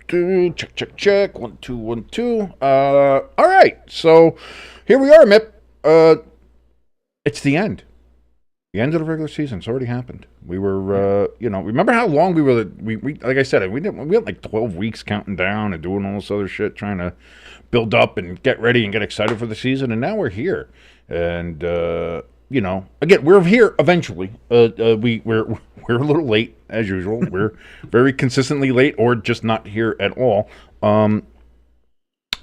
Check, check, check. 1, 2, 1, 2. All right. So here we are, Mip. It's the end. The end of the regular season. It's already happened. We were, remember how long we were? We like I said, we had like 12 weeks counting down and doing all this other shit, trying to build up and get ready and get excited for the season. And now we're here. And again, we're here eventually. We're a little late as usual. We're very consistently late, or just not here at all.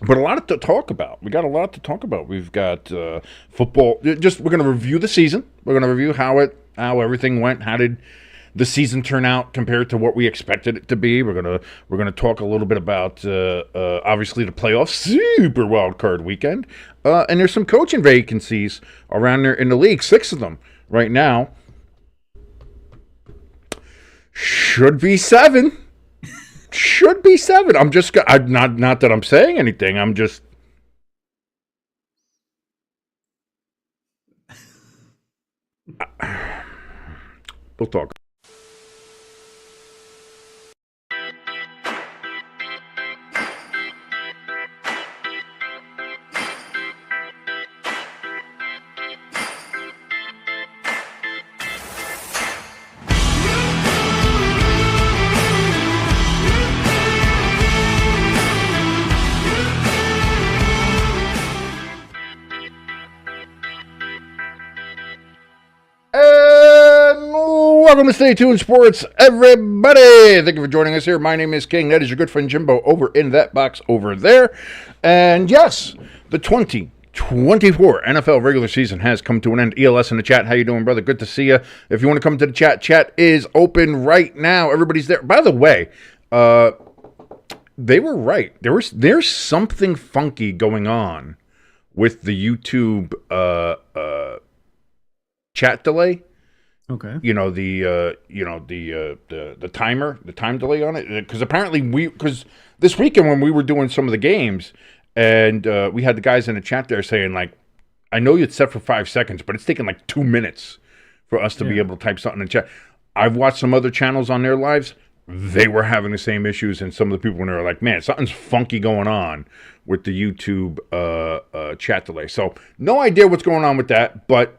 But a lot to talk about. We got a lot to talk about. We've got football. We're going to review the season. We're going to review how everything went. How did the season turn out compared to what we expected it to be? We're gonna talk a little bit about obviously the playoff Super Wild Card Weekend. And there's some coaching vacancies around there in the league. 6 of them right now. Should be 7. Should be 7. I'm not that I'm saying anything. I'm just. We'll talk. Welcome to Stay Tuned Sports, everybody. Thank you for joining us here. My name is King. That is your good friend Jimbo over in that box over there. And yes, the 2024 NFL regular season has come to an end. ELS in the chat. How you doing, brother? Good to see you. If you want to come to the chat is open right now. Everybody's there. By the way, they were right. There's something funky going on with the YouTube chat delay. Okay. The time delay on it, because apparently because this weekend when we were doing some of the games, and we had the guys in the chat there saying, like, I know it's set for 5 seconds, but it's taking like 2 minutes for us to be able to type something in the chat. I've watched some other channels on their lives. They were having the same issues, and some of the people when they were like, man, something's funky going on with the YouTube chat delay. So no idea what's going on with that, but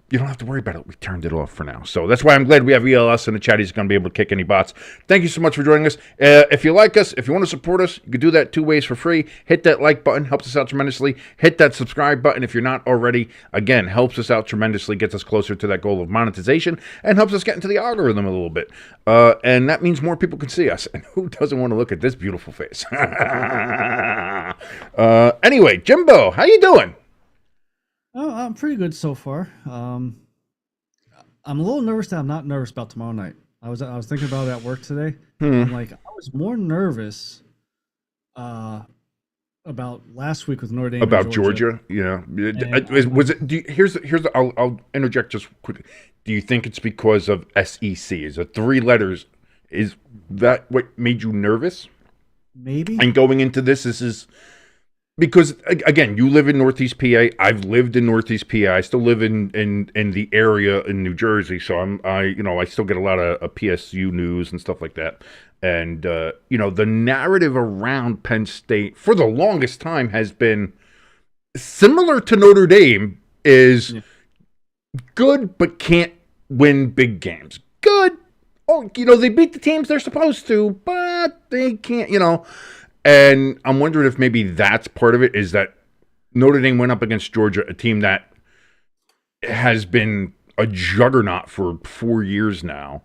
you don't have to worry about it. We turned it off for now. So that's why I'm glad we have ELS in the chat. He's going to be able to kick any bots. Thank you so much for joining us. If you like us, if you want to support us, you can do that 2 ways for free. Hit that like button. Helps us out tremendously. Hit that subscribe button if you're not already. Again, helps us out tremendously. Gets us closer to that goal of monetization and helps us get into the algorithm a little bit. And that means more people can see us. And who doesn't want to look at this beautiful face? Anyway, Jimbo, how you doing? Oh, I'm pretty good so far. I'm a little nervous that I'm not nervous about tomorrow night. I was thinking about it at work today. I'm like, I was more nervous about last week with Notre Dame. About Georgia. Yeah. I'll interject just quickly. Do you think it's because of SEC? Is it 3 letters? Is that what made you nervous? Maybe. And going into this is because, again, you live in Northeast PA. I've lived in Northeast PA. I still live in the area in New Jersey, so I still get a lot of PSU news and stuff like that. And the narrative around Penn State for the longest time has been similar to Notre Dame. Is good, but can't win big games. Good. Oh, they beat the teams they're supposed to, but they can't. And I'm wondering if maybe that's part of it, is that Notre Dame went up against Georgia, a team that has been a juggernaut for 4 years now.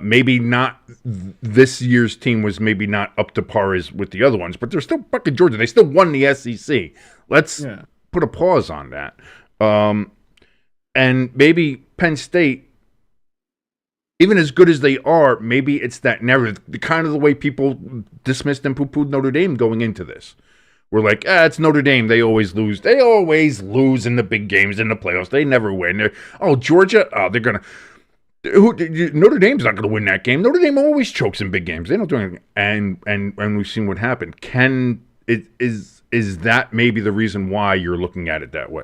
Maybe not, this year's team was maybe not up to par as with the other ones, but they're still fucking Georgia. They still won the SEC. Let's put a pause on that. And maybe Penn State, even as good as they are, maybe it's that narrative, the kind of the way people dismissed and poo-pooed Notre Dame going into this. We're like, it's Notre Dame. They always lose. They always lose in the big games, in the playoffs. They never win. Georgia, they're going to. Notre Dame's not going to win that game. Notre Dame always chokes in big games. They don't do anything. And we've seen what happened. Is that maybe the reason why you're looking at it that way?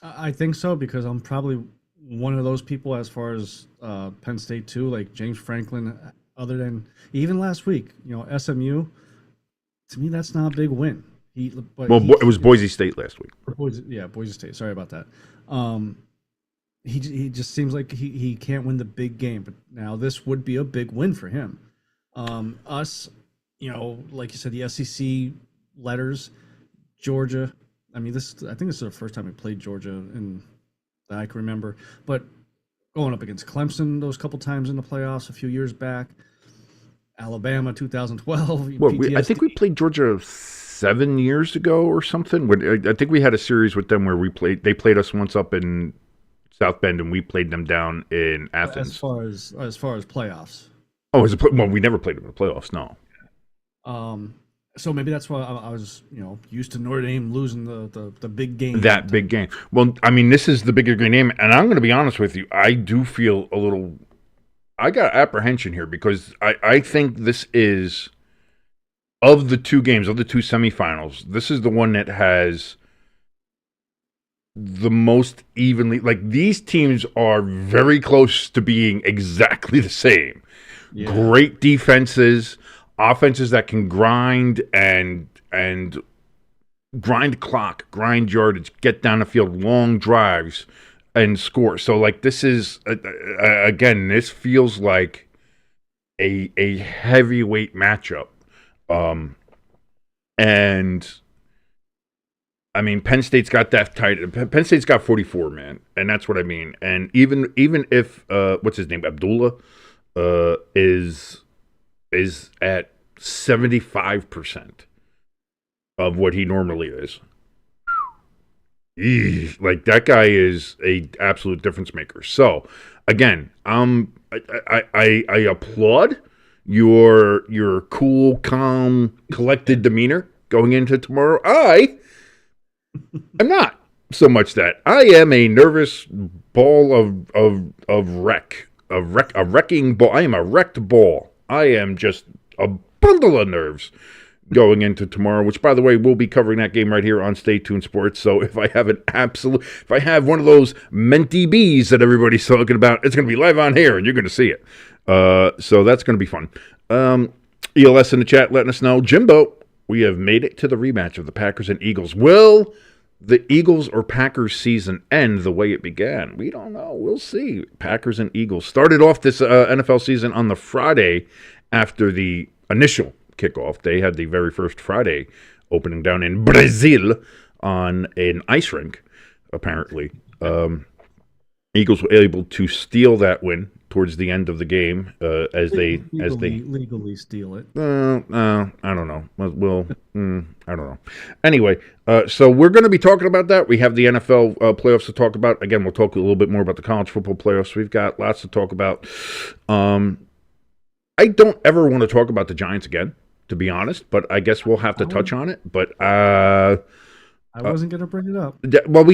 I think so, because I'm probably one of those people as far as Penn State too. Like James Franklin other than even last week, SMU. To me, that's not a big win. It was Boise State last week. Boise State. Sorry about that. He just seems like he can't win the big game, but now this would be a big win for him. Us, like you said, the SEC letters, Georgia. I mean, I think this is the first time we played Georgia and that I can remember. But going up against Clemson those couple times in the playoffs a few years back, Alabama 2012. Well, I think we played Georgia 7 years ago or something. I think we had a series with them where they played us once up in South Bend and we played them down in Athens. As far as playoffs. Oh, we never played them in the playoffs. No. So maybe that's why I was, used to Notre Dame losing the big game. That big game. Well, I mean, this is the bigger game, and I'm going to be honest with you. I do feel a little. I got apprehension here because I think this is, of the two games, of the two semifinals, this is the one that has the most evenly. Like, these teams are very close to being exactly the same. Yeah. Great defenses, offenses that can grind and grind clock, grind yardage, get down the field, long drives, and score. So, like, this is again, this feels like a heavyweight matchup, and I mean, Penn State's got that tight. Penn State's got 44, man, and that's what I mean. And even if what's his name, Abdullah, is at 75% of what he normally is. Like, that guy is a absolute difference maker. So again, I applaud your cool, calm, collected demeanor going into tomorrow. I'm not so much that. I am a nervous ball of wreck. A wrecking ball. I am a wrecked ball. I am just a bundle of nerves going into tomorrow, which, by the way, we'll be covering that game right here on Stay Tuned Sports. So if I have one of those mentee bees that everybody's talking about, it's going to be live on here and you're going to see it. So that's going to be fun. ELS in the chat letting us know, Jimbo, we have made it to the rematch of the Packers and Eagles. Will the Eagles or Packers season end the way it began? We don't know. We'll see. Packers and Eagles started off this NFL season on the Friday after the initial kickoff. They had the very first Friday opening down in Brazil on an ice rink, apparently. Eagles were able to steal that win towards the end of the game as they legally steal it. I don't know. I don't know. Anyway, so we're going to be talking about that. We have the NFL playoffs to talk about. Again, we'll talk a little bit more about the college football playoffs. We've got lots to talk about. I don't ever want to talk about the Giants again, to be honest, but I guess we'll have to touch on it. But I wasn't going to bring it up. Well,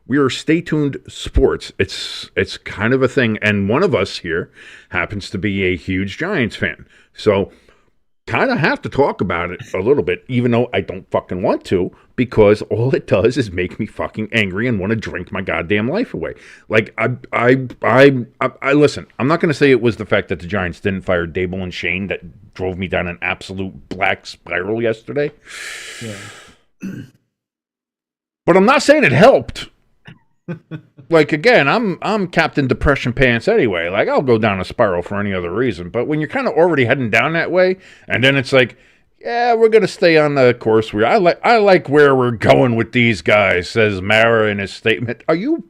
we are Stay Tuned Sports. It's kind of a thing, and one of us here happens to be a huge Giants fan, so kind of have to talk about it a little bit, even though I don't fucking want to, because all it does is make me fucking angry and want to drink my goddamn life away. Like, I listen, I'm not going to say it was the fact that the Giants didn't fire Dable and Shane that drove me down an absolute black spiral yesterday. Yeah. But I'm not saying it helped. Like, again, I'm Captain Depression Pants anyway. Like, I'll go down a spiral for any other reason. But when you're kind of already heading down that way, and then it's like, yeah, we're gonna stay on the course I like where we're going with these guys, says Mara in his statement. Are you?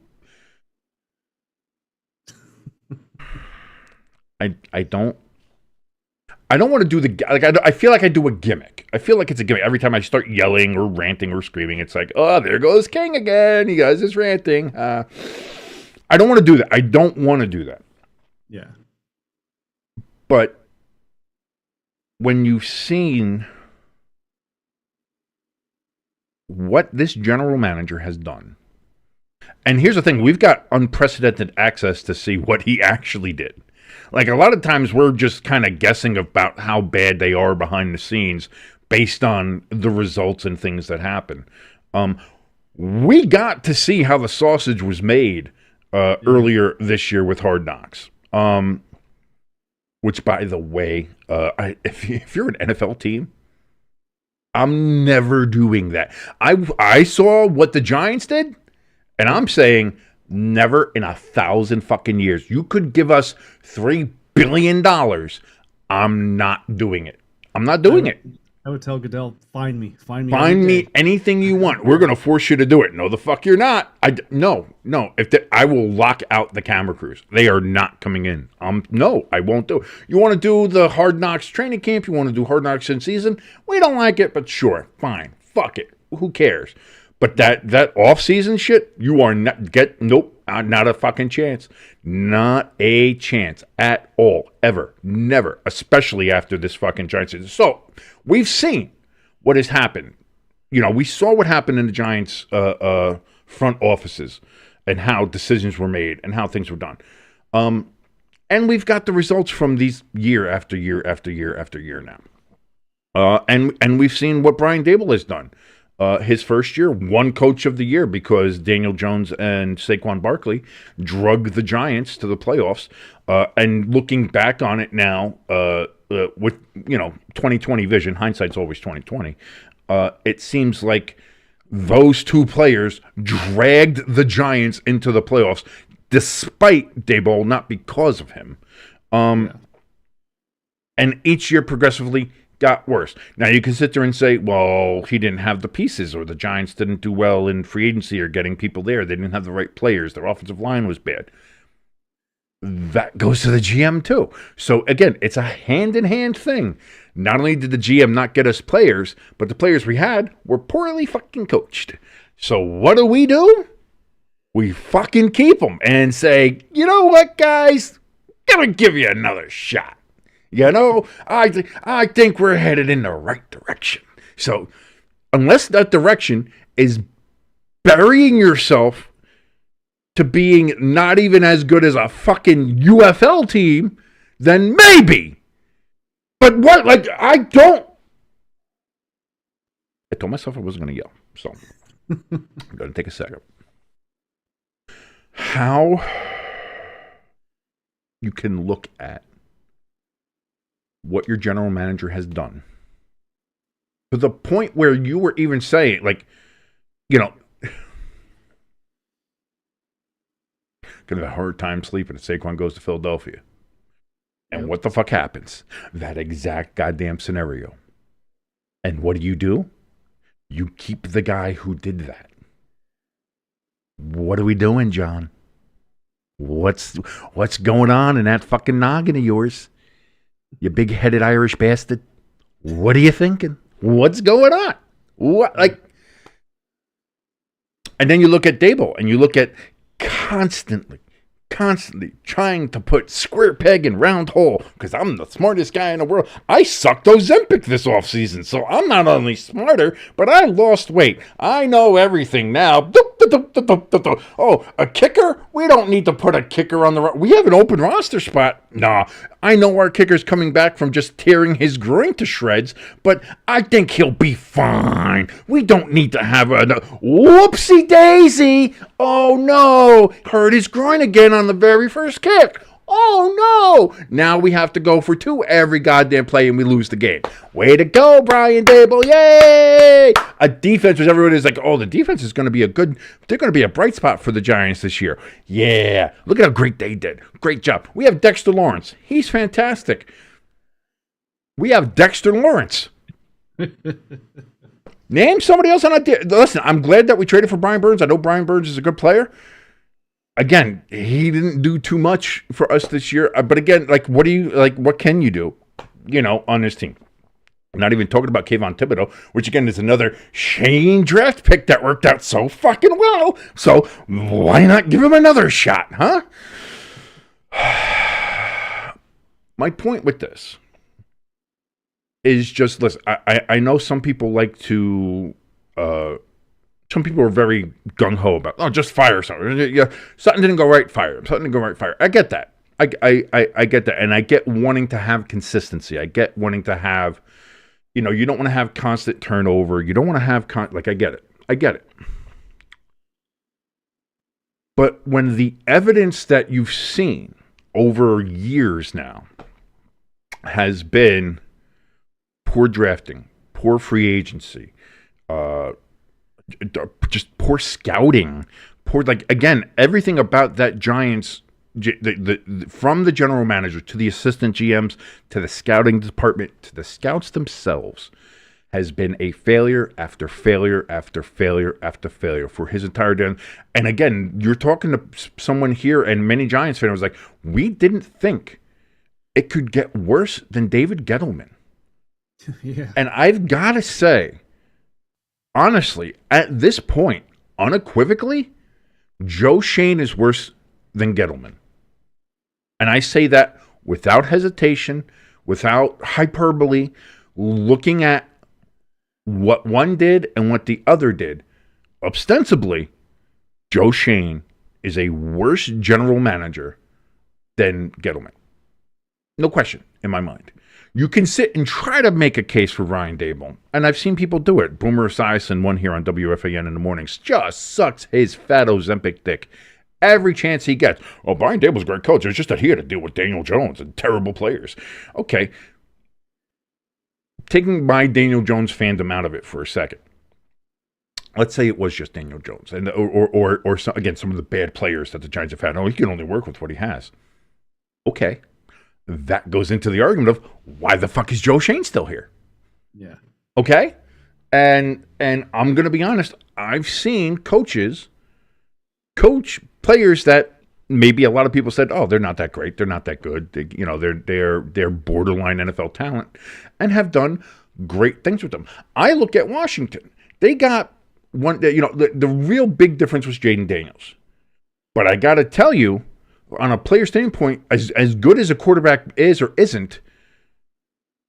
I don't want to do I feel like I do a gimmick. I feel like it's a gimmick. Every time I start yelling or ranting or screaming, it's like, oh, there goes King again. He guys is ranting. I don't want to do that. I don't want to do that. Yeah. But when you've seen what this general manager has done, and here's the thing, we've got unprecedented access to see what he actually did. Like, a lot of times we're just kind of guessing about how bad they are behind the scenes based on the results and things that happen. We got to see how the sausage was made earlier this year with Hard Knocks. which, by the way, if you're an NFL team, I'm never doing that. I saw what the Giants did, and I'm saying never in 1,000 fucking years. You could give us $3 billion. I'm not doing it. I'm not doing it. I would tell Goodell, find me. Find me anything you want. We're going to force you to do it. No, the fuck you're not. No. I will lock out the camera crews. They are not coming in. No, I won't do it. You want to do the Hard Knocks training camp? You want to do Hard Knocks in season? We don't like it, but sure, fine. Fuck it. Who cares? But that off-season shit, you are not a fucking chance. Not a chance at all, ever, never, especially after this fucking Giants season. So, we've seen what has happened. We saw what happened in the Giants' front offices and how decisions were made and how things were done. And we've got the results from these year after year after year after year now. And we've seen what Brian Daboll has done. His first year, won Coach of the Year because Daniel Jones and Saquon Barkley drug the Giants to the playoffs. And looking back on it now, with 2020 vision, hindsight's always 2020. It seems like those two players dragged the Giants into the playoffs, despite Daboll, not because of him. And each year progressively got worse. Now, you can sit there and say, well, he didn't have the pieces, or the Giants didn't do well in free agency or getting people there. They didn't have the right players. Their offensive line was bad. That goes to the GM, too. So, again, it's a hand-in-hand thing. Not only did the GM not get us players, but the players we had were poorly fucking coached. So, what do? We fucking keep them and say, you know what, guys? Gonna give you another shot. I think we're headed in the right direction. So, unless that direction is burying yourself to being not even as good as a fucking UFL team, then maybe. But what? I told myself I wasn't going to yell. So, I'm going to take a second. How you can look at what your general manager has done to the point where you were even saying, gonna have a hard time sleeping if Saquon goes to Philadelphia. And what the fuck happens? That exact goddamn scenario. And what do? You keep the guy who did that. What are we doing, John? What's going on in that fucking noggin of yours? You big-headed Irish bastard. What are you thinking? What's going on? And then you look at Daboll, and you look at constantly trying to put square peg in round hole because I'm the smartest guy in the world. I sucked Ozempic this offseason, so I'm not only smarter, but I lost weight. I know everything now. Oh, a kicker? We don't need to put a kicker on the... We have an open roster spot. Nah, I know our kicker's coming back from just tearing his groin to shreds, but I think he'll be fine. We don't need to have a... Whoopsie daisy! Oh no! Hurt his groin again on the very first kick. Oh no! Now we have to go for two every goddamn play and we lose the game. Way to go, Brian Daboll. Yay! A defense which everybody is like, oh, the defense is going to be they're going to be a bright spot for the Giants this year. Yeah. Look at how great they did. Great job. We have Dexter Lawrence. He's fantastic. We have Dexter Lawrence. Name somebody else on that team. Listen, I'm glad that we traded for Brian Burns. I know Brian Burns is a good player. Again, he didn't do too much for us this year. But again, what can you do, on this team? I'm not even talking about Kayvon Thibodeau, which again is another Shane draft pick that worked out so fucking well. So why not give him another shot, huh? My point with this is just, listen, I know some people like to... some people are very gung-ho about, just fire something. Yeah, something didn't go right, fire him. Something didn't go right, fire. I get that. I get that. And I get wanting to have consistency. I get wanting to have, you don't want to have constant turnover. You don't want to have, I get it. I get it. But when the evidence that you've seen over years now has been poor drafting, poor free agency, uh, just poor scouting, poor, like, again, everything about that Giants, from the general manager to the assistant GMs to the scouting department to the scouts themselves, has been a failure after failure after failure after failure for his entire day. And again, you're talking to someone here, and many Giants fans was like, we didn't think it could get worse than David Gettleman. Yeah. And I've got to say, honestly, at this point, unequivocally, Joe Schoen is worse than Gettleman. And I say that without hesitation, without hyperbole, looking at what one did and what the other did. Ostensibly, Joe Schoen is a worse general manager than Gettleman. No question in my mind. You can sit and try to make a case for Ryan Daboll, and I've seen people do it. Boomer Esiason, one here on WFAN in the mornings, just sucks his fat Ozempic dick every chance he gets. Oh, Brian Daboll's a great coach. It's just that he had to deal with Daniel Jones and terrible players. Okay. Taking my Daniel Jones fandom out of it for a second. Let's say it was just Daniel Jones, and or again, some of the bad players that the Giants have had. Oh, he can only work with what he has. Okay. That goes into the argument of why the fuck is Joe Schoen still here? Yeah. Okay? And I'm going to be honest, I've seen coaches coach players that maybe a lot of people said, "Oh, they're not that great. They're not that good. They're borderline NFL talent," and have done great things with them. I look at Washington. They got one, the real big difference was Jaden Daniels. But I got to tell you, on a player standpoint, as good as a quarterback is or isn't,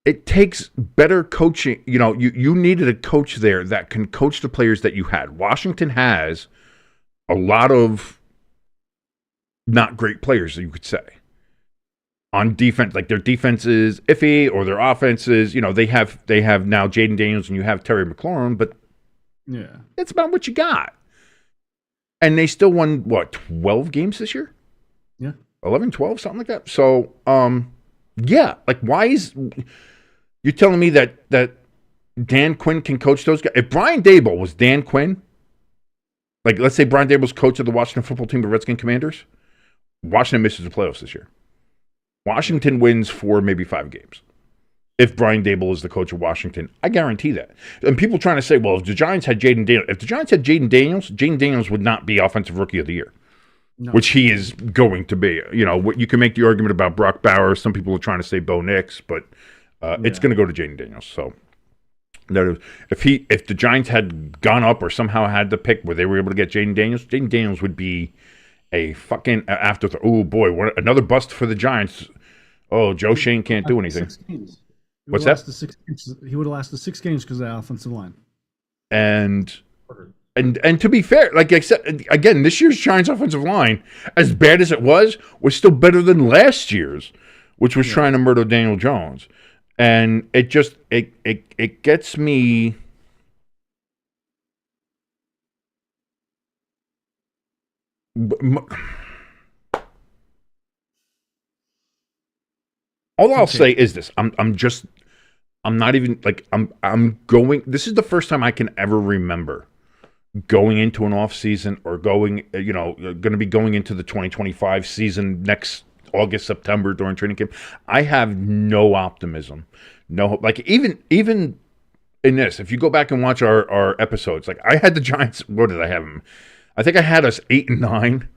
it takes better coaching. You needed a coach there that can coach the players that you had. Washington has a lot of not great players, you could say. On defense, like their defense is iffy, or their offense is, they have now Jaden Daniels and you have Terry McLaurin, but yeah, it's about what you got. And they still won, 12 games this year? Yeah. 11, 12, something like that. So, yeah, like why is you telling me that Dan Quinn can coach those guys? If Brian Daboll was Dan Quinn, like let's say Brian Daboll's coach of the Washington football team, the Redskin Commanders, Washington misses the playoffs this year. Washington wins 4, maybe 5 games. If Brian Daboll is the coach of Washington, I guarantee that. And people trying to say, well, if the Giants had Jaden Daniels would not be Offensive Rookie of the Year. No. Which he is going to be. You can make the argument about Brock Bowers. Some people are trying to say Bo Nix, but it's going to go to Jaden Daniels. So if the Giants had gone up or somehow had the pick where they were able to get Jaden Daniels would be a fucking afterthought. Oh boy, another bust for the Giants. Oh, Joe Schoen can't do anything. What's that? He would have lasted 6 games because of the offensive line. And to be fair, like I said, again, this year's Giants offensive line, as bad as it was still better than last year's, which was trying to murder Daniel Jones. And it just it gets me. All I'll say is this: I'm not even like I'm going. This is the first time I can ever remember going into an off season or going to be going into the 2025 season next August, September during training camp. I have no optimism, no hope. Like even in this, if you go back and watch our episodes, like I had the Giants. What did I have them? I think I had us 8-9.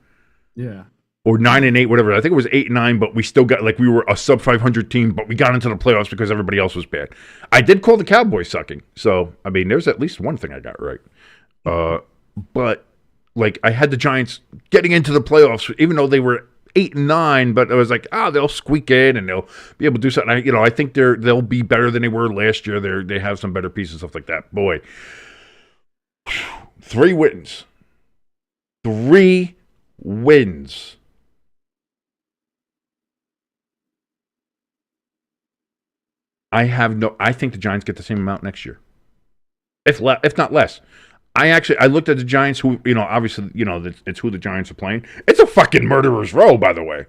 Yeah. Or 9-8, whatever. I think it was 8-9, but we still got, like, we were a sub 500 team, but we got into the playoffs because everybody else was bad. I did call the Cowboys sucking, so I mean, there's at least one thing I got right. But like, I had the Giants getting into the playoffs, even though they were 8-9, but I was like, they'll squeak in and they'll be able to do something. I think they'll be better than they were last year. They have some better pieces, stuff like that. Boy, 3 wins. 3 wins. I think the Giants get the same amount next year, if not less. I looked at the Giants, who obviously it's who the Giants are playing. It's a fucking murderer's row, by the way.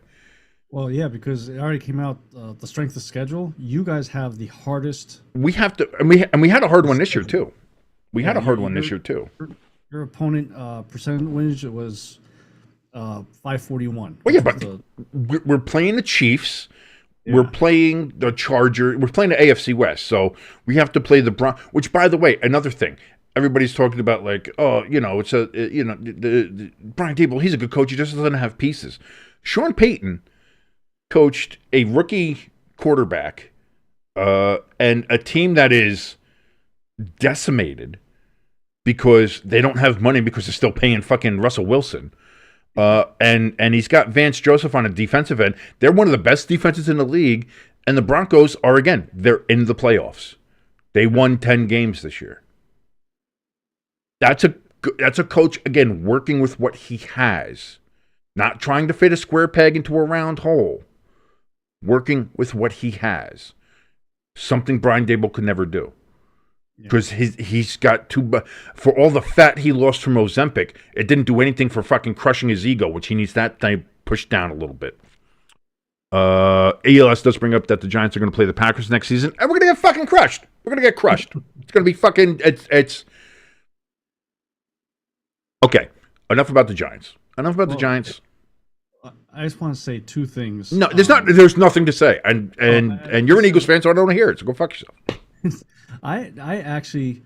Well, yeah, because it already came out the strength of schedule. You guys have the hardest We have to, and we had a hard one this year schedule. too. We Yeah, had a hard one this year too. your opponent percentage was 541, Well, yeah, which was but the we're playing the Chiefs. We're yeah. playing the Charger. We're playing the AFC West. So we have to play the Bron. Which, by the way, another thing. Everybody's talking about like, oh, it's the Brian Dable. He's a good coach. He just doesn't have pieces. Sean Payton coached a rookie quarterback and a team that is decimated because they don't have money because they're still paying fucking Russell Wilson. And he's got Vance Joseph on a defensive end. They're one of the best defenses in the league. And the Broncos are, again, they're in the playoffs. They won 10 games this year. That's a coach, again, working with what he has. Not trying to fit a square peg into a round hole. Working with what he has. Something Brian Dable could never do. Because he's got for all the fat he lost from Ozempic, it didn't do anything for fucking crushing his ego, which he needs that thing pushed down a little bit. ALS does bring up that the Giants are going to play the Packers next season, and we're going to get fucking crushed. We're going to get crushed. It's going to be fucking. It's okay. Enough about the Giants. The Giants. I just want to say two things. No, there's nothing to say, and you're an Eagles fan, so I don't want to hear it. So go fuck yourself. I actually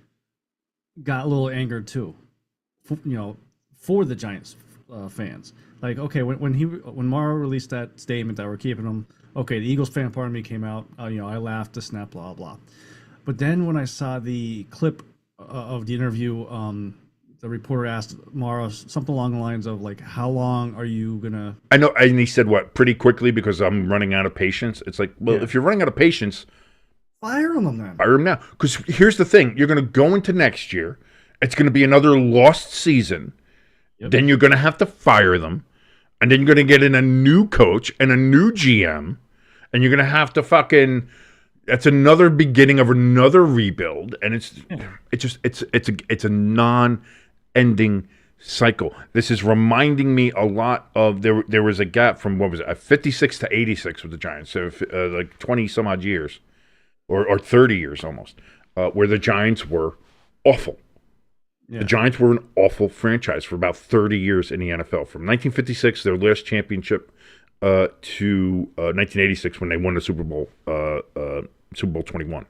got a little angered too, for the Giants fans. Like, okay, when Morrow released that statement that we're keeping him, okay, the Eagles fan part of me came out. I laughed, the snap, blah blah. But then when I saw the clip of the interview, the reporter asked Morrow something along the lines of like, "How long are you gonna?" I know, and he said what? Pretty quickly because I'm running out of patience. It's like, well, if you're running out of patience. Fire him then. Fire him now. Because here's the thing. You're going to go into next year. It's going to be another lost season. Yep. Then you're going to have to fire them. And then you're going to get in a new coach and a new GM. And you're going to have to fucking... That's another beginning of another rebuild. And it's a non-ending cycle. This is reminding me a lot of... There was a gap from, what was it? 56 to 86 with the Giants. So like 20 some odd years. Or 30 years almost, where the Giants were awful. Yeah. The Giants were an awful franchise for about 30 years in the NFL. From 1956, their last championship, to 1986 when they won the Super Bowl 21.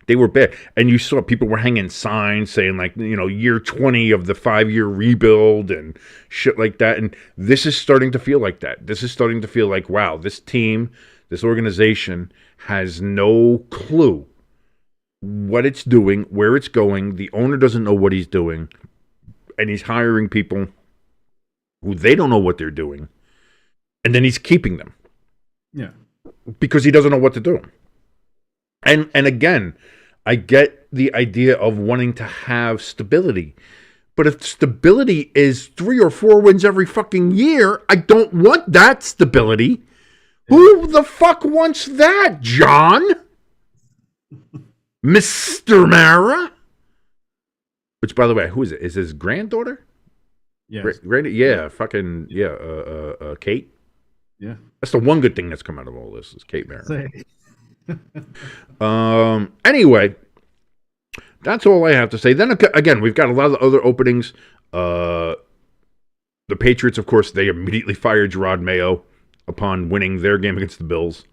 They were bad. And you saw people were hanging signs saying, like, year 20 of the 5-year rebuild and shit like that. And this is starting to feel like that. This is starting to feel like, wow, this team, this organization has no clue what it's doing, where it's going. The owner doesn't know what he's doing. And he's hiring people who they don't know what they're doing. And then he's keeping them. Yeah. Because he doesn't know what to do. And again, I get the idea of wanting to have stability. But if stability is 3 or 4 wins every fucking year, I don't want that stability. Who the fuck wants that, John? Mr. Mara? Which, by the way, who is it? Is his granddaughter? Yes. Yeah, fucking, Kate? Yeah. That's the one good thing that's come out of all this is Kate Mara. Anyway, that's all I have to say. Then, again, we've got a lot of other openings. The Patriots, of course, they immediately fired Gerard Mayo upon winning their game against the Bills.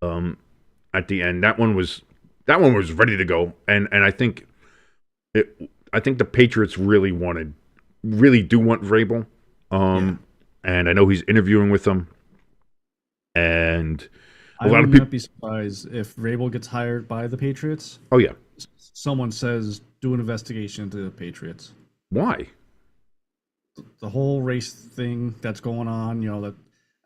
At the end, that one was ready to go, and I think the Patriots really do want Vrabel, and I know he's interviewing with them, and a lot of people not be surprised if Vrabel gets hired by the Patriots. Oh yeah, someone says do an investigation into the Patriots. Why? The whole race thing that's going on, that.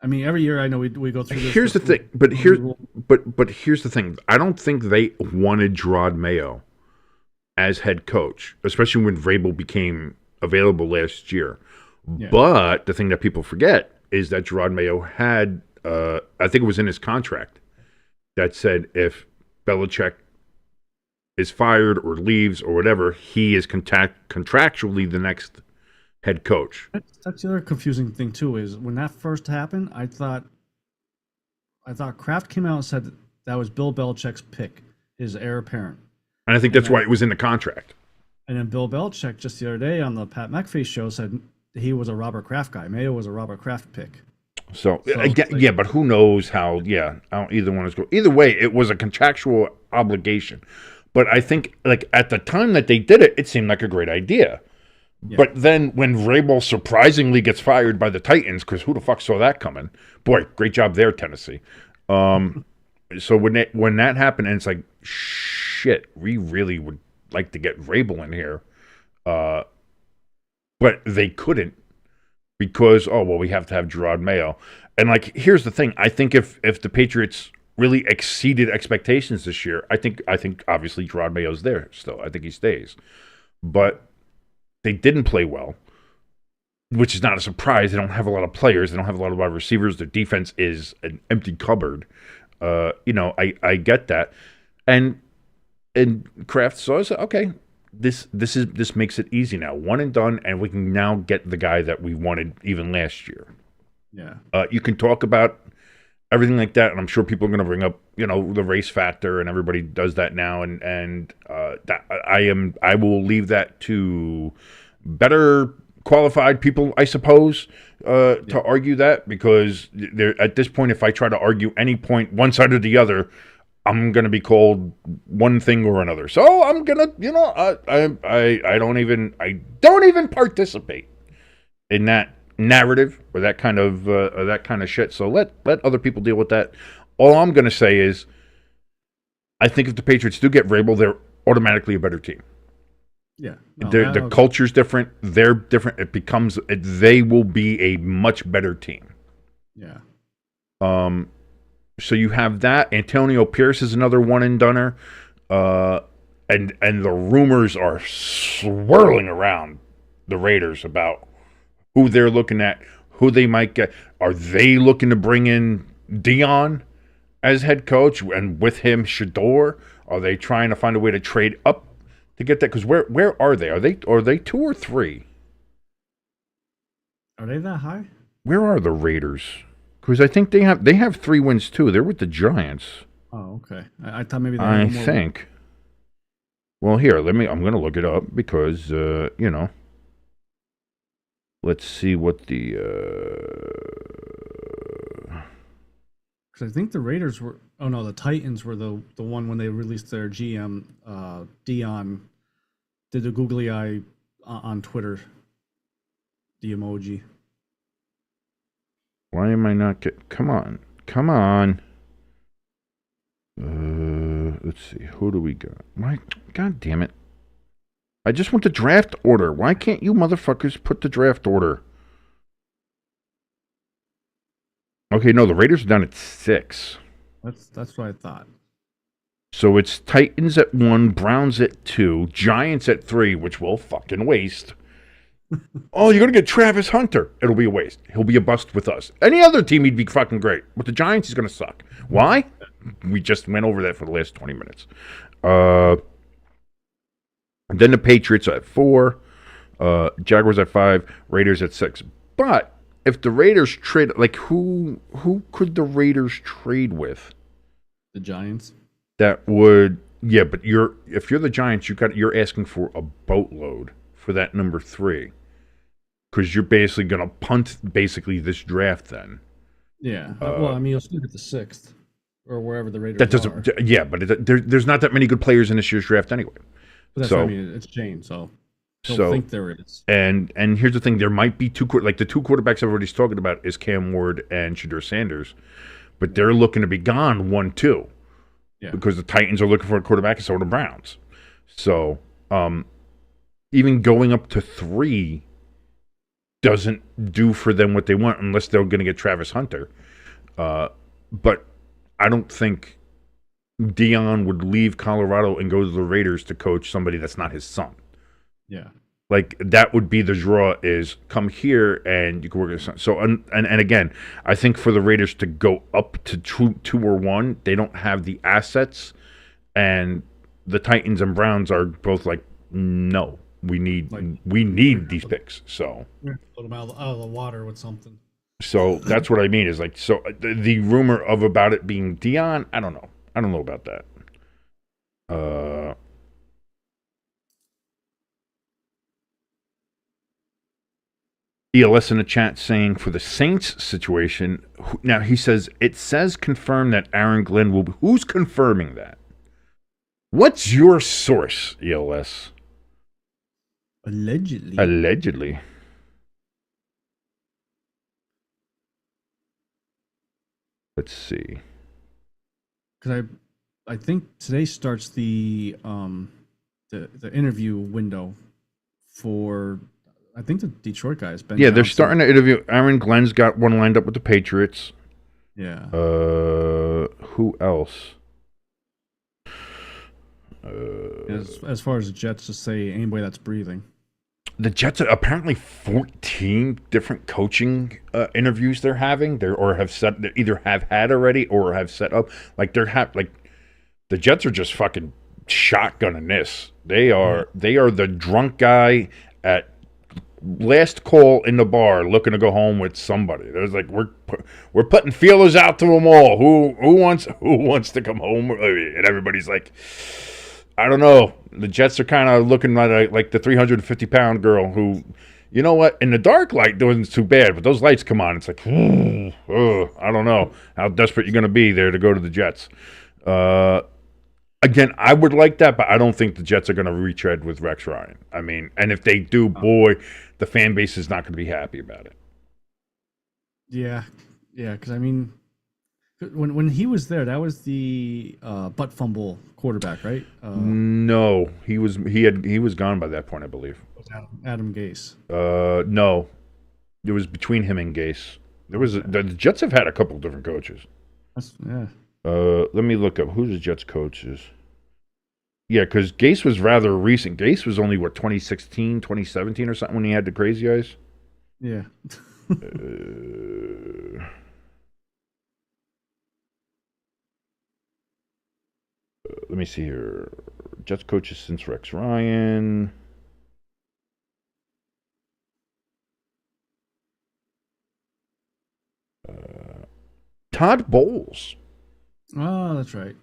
I mean, every year I know we go through this. Here's the thing, but here's the thing. I don't think they wanted Gerard Mayo as head coach, especially when Vrabel became available last year. Yeah. But the thing that people forget is that Gerard Mayo had, I think it was in his contract, that said if Belichick is fired or leaves or whatever, he is contractually the next head coach. That's the other confusing thing too, is when that first happened, I thought I thought Kraft came out and said that was Bill Belichick's pick, his heir apparent. And I think And that's why then, it was in the contract. and then Bill Belichick just the other day on the Pat McAfee show said he was a Robert Kraft guy. Mayo was a Robert Kraft pick. So, again, like, yeah, but who knows how? Yeah, I don't either one is go. Either way, it was a contractual obligation. But I think, like at the time that they did it, it seemed like a great idea. Yeah. But then when Vrabel surprisingly gets fired by the Titans, because who the fuck saw that coming? Boy, great job there, Tennessee. So when that happened, and it's like, shit, we really would like to get Vrabel in here, but they couldn't because we have to have Gerard Mayo. And like, here's the thing: I think if the Patriots really exceeded expectations this year, I think obviously Gerard Mayo's there still. I think he stays, but they didn't play well, which is not a surprise. They don't have a lot of players. They don't have a lot of wide receivers. Their defense is an empty cupboard. I get that, and Kraft saw it. Okay, this makes it easy now, one and done, and we can now get the guy that we wanted even last year. Yeah, you can talk about everything like that, and I'm sure people are going to bring up the race factor, and everybody does that now, and that I will leave that to better qualified people, I suppose, to argue that, because at this point, if I try to argue any point one side or the other, I'm going to be called one thing or another. So I'm going to, I don't even participate in that narrative or that kind of shit. So let other people deal with that. All I'm going to say is, I think if the Patriots do get Vrabel, they're automatically a better team. yeah. The culture's different. They're different. They will be a much better team. Yeah. So you have that. Antonio Pierce is another one and doneer. And the rumors are swirling around the Raiders about who they're looking at, who they might get. Are they looking to bring in Dion as head coach, and with him Shador? Are they trying to find a way to trade up to get that? Because where are they? Are they 2 or 3? Are they that high? Where are the Raiders? Because I think they have 3 wins too. They're with the Giants. Oh, okay. I thought maybe they I had more. think. Well, here, I'm going to look it up because let's see what the. Because I think the Raiders were. Oh no, the Titans were the one when they released their GM. Dion did the googly eye on Twitter. The emoji. Why am I not get? Come on. Let's see. Who do we got? Why? God damn it! I just want the draft order. Why can't you motherfuckers put the draft order? Okay, no, the Raiders are down at 6. That's what I thought. So it's Titans at 1, Browns at 2, Giants at 3, which will fucking waste. Oh, you're going to get Travis Hunter. It'll be a waste. He'll be a bust with us. Any other team, he'd be fucking great. With the Giants, he's going to suck. Why? We just went over that for the last 20 minutes. And then the Patriots at 4, Jaguars at 5, Raiders at 6. But if the Raiders trade, like who could the Raiders trade with? The Giants. That would, yeah, but if you're the Giants, you're asking for a boatload for that number 3, because you're basically going to punt this draft then. Yeah. Well, I mean, you'll still get the 6th or wherever the Raiders that doesn't. are. Yeah, but there's not that many good players in this year's draft anyway. But that's what I mean. It's changed, so I don't think there is. And here's the thing: there might be 2 like the 2 quarterbacks everybody's talking about is Cam Ward and Shedeur Sanders, but they're looking to be gone 1-2. Yeah. Because the Titans are looking for a quarterback, and so are the Browns. So, even going up to 3 doesn't do for them what they want unless they're going to get Travis Hunter. But I don't think Dion would leave Colorado and go to the Raiders to coach somebody that's not his son. Yeah. Like, that would be the draw, is come here and you can work with his son. So, and again, I think for the Raiders to go up to 2 or 1, they don't have the assets. And the Titans and Browns are both like, no, we need these picks. So put them out of the water with something. So that's what I mean is like, so the rumor of about it being Dion, I don't know. I don't know about that. ELS in the chat saying for the Saints situation, now he says, it says confirm that Aaron Glenn will be. Who's confirming that? What's your source, ELS? Allegedly. Allegedly. Let's see. Because I think today starts the interview window for, I think, the Detroit guys. Ben They're Johnson. starting to interview. Aaron Glenn's got one lined up with the Patriots. Yeah. Who else? As far as the Jets, just say anybody that's breathing. The Jets are apparently 14 different coaching interviews they're having. They either have had already or have set up. Like the Jets are just fucking shotgunning this. They are the drunk guy at last call in the bar looking to go home with somebody. There's like we're putting feelers out to them all. Who wants to come home? And everybody's like, I don't know. The Jets are kind of looking like the 350-pound girl who, you know what, in the dark light doing too bad, but those lights come on, it's like, I don't know how desperate you're going to be there to go to the Jets. Again, I would like that, but I don't think the Jets are going to retread with Rex Ryan. I mean, and if they do, boy, the fan base is not going to be happy about it. Yeah, because I mean, when he was there, that was the butt fumble quarterback, right? No, he was gone by that point, I believe. Adam Gase. No, it was between him and Gase. The Jets have had a couple of different coaches. Yeah. Let me look up who's the Jets coaches. Yeah, because Gase was rather recent. Gase was only 2016, 2017 or something when he had the crazy eyes. Yeah. Let me see here. Jets coaches since Rex Ryan. Todd Bowles. Oh, that's right.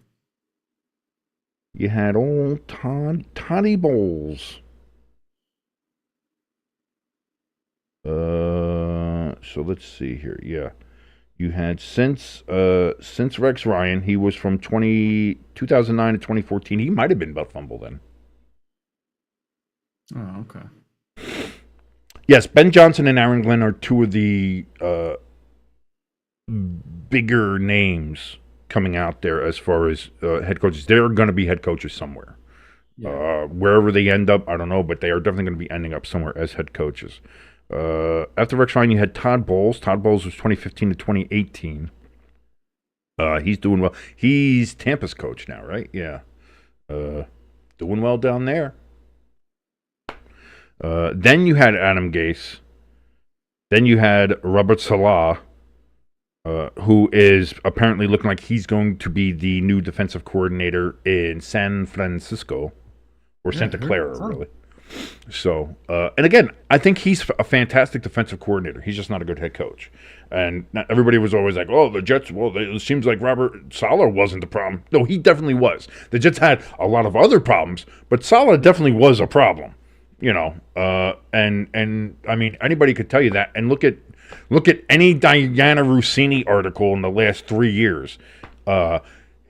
You had old Toddy Bowles. So let's see here. Yeah. You had since Rex Ryan, he was from 2009 to 2014. He might have been Butt Fumble then. Oh, okay. Yes, Ben Johnson and Aaron Glenn are two of the bigger names coming out there as far as head coaches. They're going to be head coaches somewhere. Yeah. Wherever they end up, I don't know, but they are definitely going to be ending up somewhere as head coaches. After Rex Ryan, you had Todd Bowles. Todd Bowles was 2015 to 2018. He's doing well. He's Tampa's coach now, right? Yeah. Doing well down there. Then you had Adam Gase. Then you had Robert Saleh, who is apparently looking like he's going to be the new defensive coordinator in San Francisco, or Santa Clara, really. So, and again, I think he's a fantastic defensive coordinator. He's just not a good head coach. And everybody was always like, oh, the Jets, it seems like Robert Saleh wasn't the problem. No, he definitely was. The Jets had a lot of other problems, but Saleh definitely was a problem. You know, and I mean, anybody could tell you that. And look at any Diana Rossini article in the last 3 years.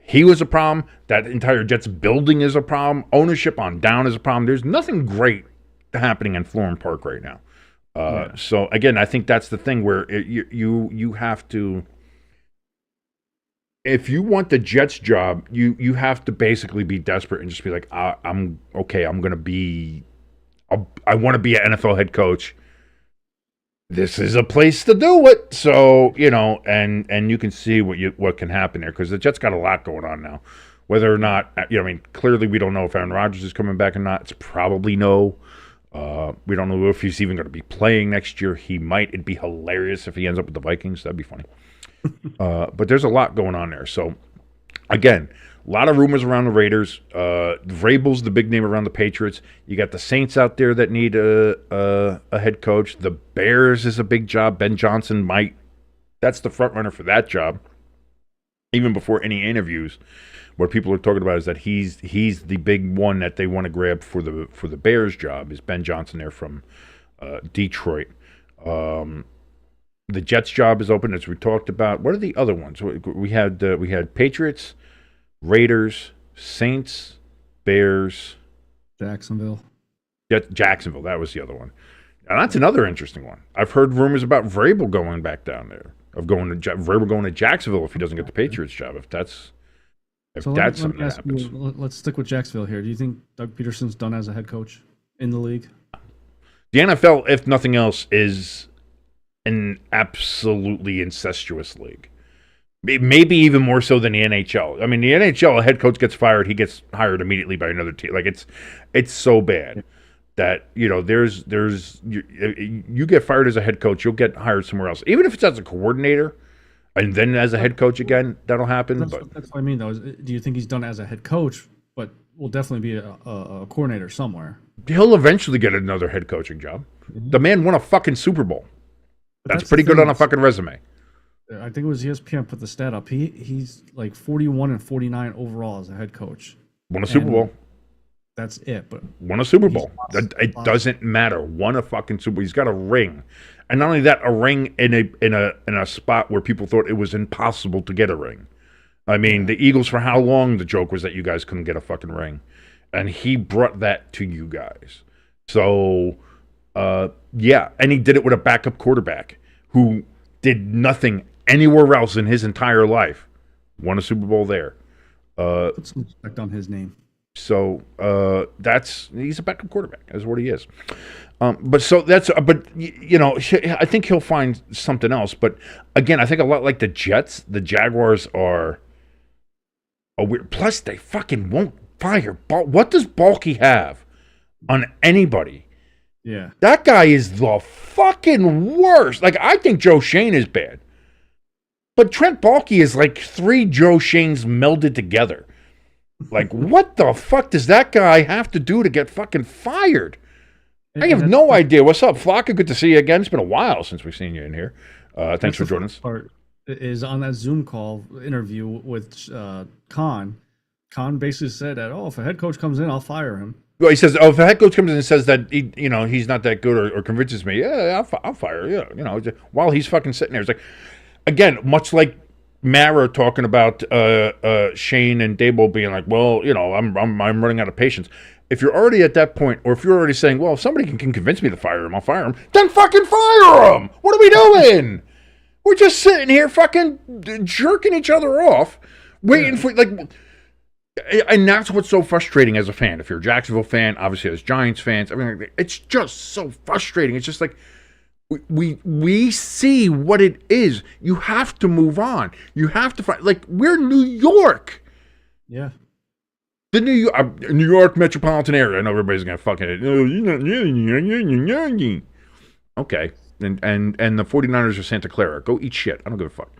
He was a problem. That entire Jets building is a problem. Ownership on down is a problem. There's nothing great happening in Florham Park right now. So again, I think that's the thing where you have to. If you want the Jets job, you have to basically be desperate and just be like, I'm okay. I'm going to be. I want to be an NFL head coach. This is a place to do it. So, you know, and you can see what can happen there, because the Jets got a lot going on now. Whether or not, I mean, clearly we don't know if Aaron Rodgers is coming back or not. It's probably no. We don't know if he's even going to be playing next year. He might. It'd be hilarious if he ends up with the Vikings. That'd be funny. But there's a lot going on there. So, again, a lot of rumors around the Raiders. Vrabel's the big name around the Patriots. You got the Saints out there that need a head coach. The Bears is a big job. Ben Johnson might That's the front runner for that job. Even before any interviews, what people are talking about is that he's the big one that they want to grab for the Bears job. Is Ben Johnson there from Detroit? The Jets job is open, as we talked about. What are the other ones? We had Patriots, Raiders, Saints, Bears, Jacksonville. Jacksonville. That was the other one. Now that's another interesting one. I've heard rumors about Vrabel going back down there. Vrabel going to Jacksonville if he doesn't get the Patriots job. If that's something that happens. Let's stick with Jacksonville here. Do you think Doug Peterson's done as a head coach in the league? The NFL, if nothing else, is an absolutely incestuous league. Maybe even more so than the NHL. I mean, the NHL, a head coach gets fired, he gets hired immediately by another team. Like it's so bad that you get fired as a head coach, you'll get hired somewhere else, even if it's as a coordinator, and then as a head coach again, that'll happen. That's what I mean, though. Do you think he's done as a head coach, but will definitely be a coordinator somewhere? He'll eventually get another head coaching job. Mm-hmm. The man won a fucking Super Bowl. That's pretty good on a fucking resume. I think it was ESPN put the stat up. He's like 41-49 overall as a head coach. Won a Super Bowl. That's it. But won a Super Bowl. It doesn't matter. Won a fucking Super Bowl. He's got a ring, and not only that, a ring in a spot where people thought it was impossible to get a ring. I mean, the Eagles, for how long the joke was that you guys couldn't get a fucking ring, and he brought that to you guys. So, yeah, and he did it with a backup quarterback who did nothing anywhere else in his entire life. Won a Super Bowl there. Put some respect on his name. So he's a backup quarterback. That's what he is. But you know, I think he'll find something else. But again, I think a lot like the Jets, the Jaguars are a weird. Plus, they fucking won't fire. What does Balky have on anybody? Yeah, that guy is the fucking worst. Like, I think Joe Shane is bad, but Trent Baalke is like 3 Joe Shanes melded together. Like, what the fuck does that guy have to do to get fucking fired? I have no idea. What's up, Flocka? Good to see you again. It's been a while since we've seen you in here. Thanks for joining us. Part is on that Zoom call interview with Khan. Khan basically said that, if a head coach comes in, I'll fire him. Well, he says, if a head coach comes in and says that he's not that good or convinces me, yeah, I'll fire. Yeah, while he's fucking sitting there, it's like, again, much like Mara talking about Shane and Dable being like, well, I'm running out of patience. If you're already at that point, or if you're already saying, well, if somebody can convince me to fire him, I'll fire him, then fucking fire him! What are we doing? We're just sitting here fucking jerking each other off, waiting for, like, and that's what's so frustrating as a fan. If you're a Jacksonville fan, obviously as Giants fans, I mean, it's just so frustrating. It's just like, we see what it is. You have to move on. You have to find, like, we're New York. Yeah. The New York metropolitan area. I know everybody's gonna fucking okay. And the 49ers are Santa Clara. Go eat shit. I don't give a fuck.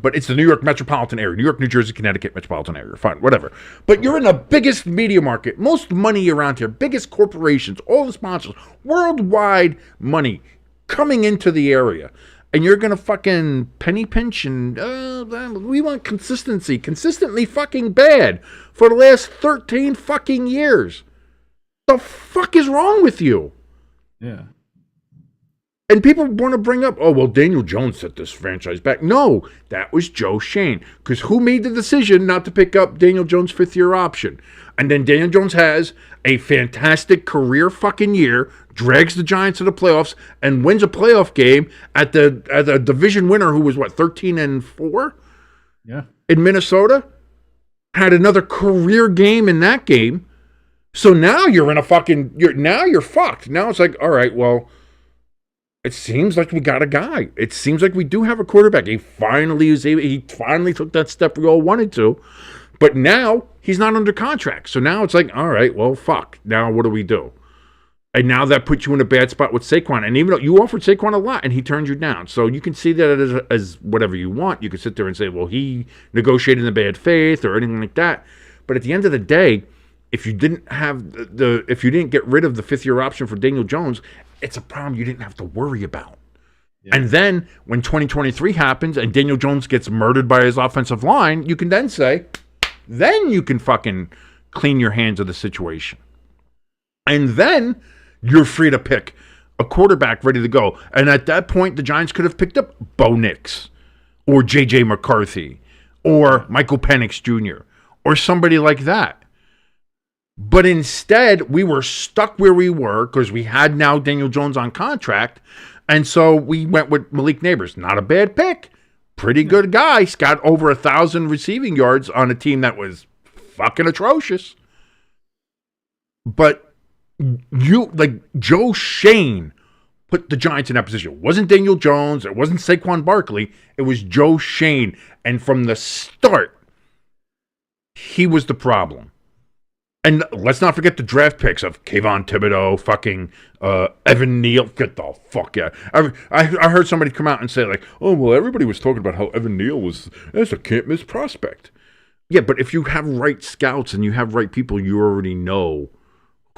But it's the New York metropolitan area. New York, New Jersey, Connecticut metropolitan area. Fine, whatever. But you're in the biggest media market, most money around here, biggest corporations, all the sponsors, worldwide money coming into the area, and you're gonna fucking penny pinch and we want consistency, consistently fucking bad for the last 13 fucking years. The fuck is wrong with you? Yeah. And people want to bring up, Daniel Jones set this franchise back. No, that was Joe Shane. Because who made the decision not to pick up Daniel Jones' 5th-year option? And then Daniel Jones has a fantastic career fucking year, drags the Giants to the playoffs, and wins a playoff game at the division winner who was, 13-4? Yeah. In Minnesota? Had another career game in that game. So now you're in a fucking, you're fucked. Now it's like, all right, well, it seems like we got a guy. It seems like we do have a quarterback. He finally took that step we all wanted to. But now he's not under contract. So now it's like, all right, well, fuck. Now what do we do? And now that puts you in a bad spot with Saquon. And even though you offered Saquon a lot and he turned you down. So you can see that as whatever you want. You can sit there and say, well, he negotiated in bad faith or anything like that. But at the end of the day, if you didn't have if you didn't get rid of the 5th-year option for Daniel Jones, it's a problem you didn't have to worry about. Yeah. And then when 2023 happens and Daniel Jones gets murdered by his offensive line, you can then say, then you can fucking clean your hands of the situation. And then you're free to pick a quarterback ready to go. And at that point, the Giants could have picked up Bo Nix or J.J. McCarthy or Michael Penix Jr. or somebody like that. But instead, we were stuck where we were because we had now Daniel Jones on contract. And so we went with Malik Neighbors. Not a bad pick. Pretty good guy. He's got over 1,000 receiving yards on a team that was fucking atrocious. But Joe Shane put the Giants in that position. It wasn't Daniel Jones. It wasn't Saquon Barkley. It was Joe Shane. And from the start, he was the problem. And let's not forget the draft picks of Kayvon Thibodeau, fucking Evan Neal. Get the fuck out. I heard somebody come out and say, like, oh, well, everybody was talking about how Evan Neal that's a can't-miss prospect. Yeah, but if you have right scouts and you have right people, you already know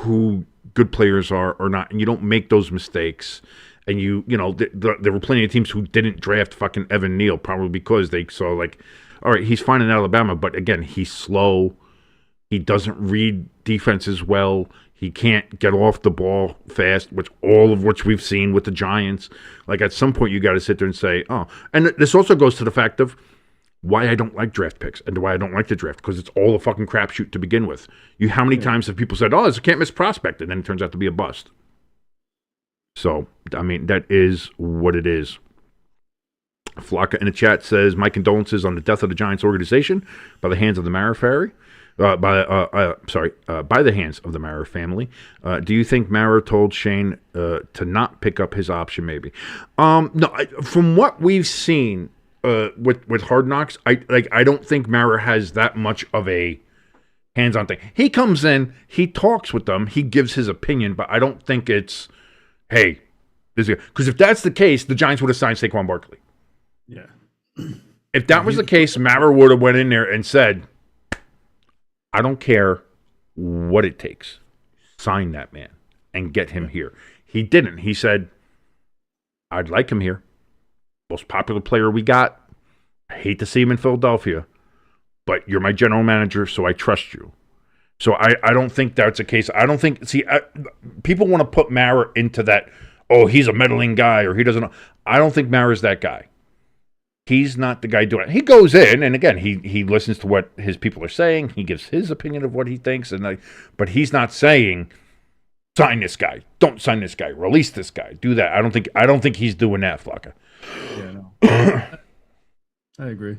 who good players are or not, and you don't make those mistakes. And there were plenty of teams who didn't draft fucking Evan Neal, probably because they saw, like, all right, he's fine in Alabama, but again, he's slow. He doesn't read defenses well. He can't get off the ball fast, all of which we've seen with the Giants. Like, at some point, you got to sit there and say, oh. And this also goes to the fact of why I don't like draft picks and why I don't like the draft, because it's all a fucking crapshoot to begin with. How many times have people said, oh, it's a can't-miss prospect, and then it turns out to be a bust? So, I mean, that is what it is. Flocka in the chat says, my condolences on the death of the Giants organization by the hands of the Mara family. By the hands of the Mara family. Do you think Mara told Shane to not pick up his option? Maybe. No. From what we've seen with Hard Knocks, I don't think Mara has that much of a hands-on thing. He comes in, he talks with them, he gives his opinion, but I don't think it's, hey, because if that's the case, the Giants would have signed Saquon Barkley. Yeah. If that was the case, Mara would have went in there and said, I don't care what it takes. Sign that man and get him here. He didn't. He said, I'd like him here. Most popular player we got. I hate to see him in Philadelphia, but you're my general manager, so I trust you. So I don't think that's a case. I don't think, people want to put Mara into that, oh, he's a meddling guy or he doesn't know. I don't think Mara's that guy. He's not the guy doing it. He goes in, and again, he listens to what his people are saying. He gives his opinion of what he thinks, but he's not saying, sign this guy, don't sign this guy, release this guy, do that. I don't think he's doing that, Flocka. Yeah, no. I agree.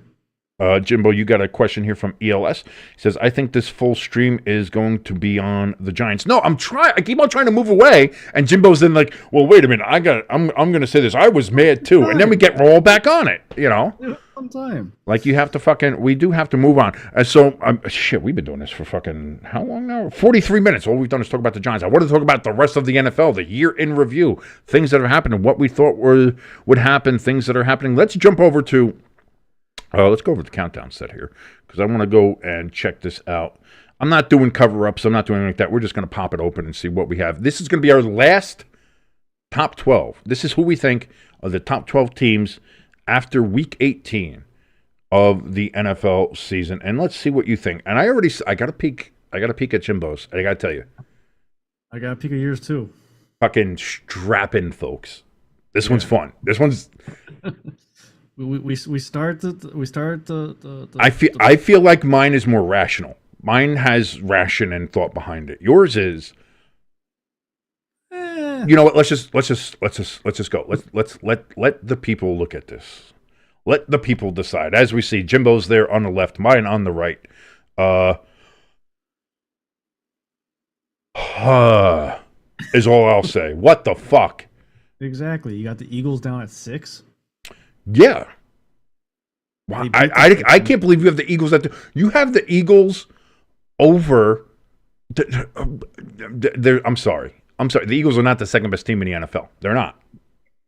Jimbo, you got a question here from ELS. He says, I think this full stream is going to be on the Giants. No, I keep on trying to move away, and Jimbo's then like, well, wait a minute, I'm going to say this. I was mad too, and then we get roll back on it, Sometime. Like, you have to we do have to move on. And so, we've been doing this for fucking, how long now? 43 minutes. All we've done is talk about the Giants. I want to talk about the rest of the NFL, the year in review, things that have happened and what we thought would happen, things that are happening. Let's jump over to let's go over the countdown set here, because I want to go and check this out. I'm not doing cover-ups. I'm not doing anything like that. We're just going to pop it open and see what we have. This is going to be our last top 12. This is who we think are the top 12 teams after Week 18 of the NFL season. And let's see what you think. And I got a peek at Jimbo's. I got to tell you. I got a peek at yours, too. Fucking strap in, folks. This one's fun. This one's... We start the I feel like mine is more rational. Mine has ration and thought behind it. Yours is, you know what? Let's just go. Let's let the people look at this. Let the people decide. As we see, Jimbo's there on the left, mine on the right. Is all I'll say. What the fuck? Exactly. You got the Eagles down at 6. Yeah. Wow. I can't believe you have the Eagles you have the Eagles over. I'm sorry. The Eagles are not the second best team in the NFL. They're not.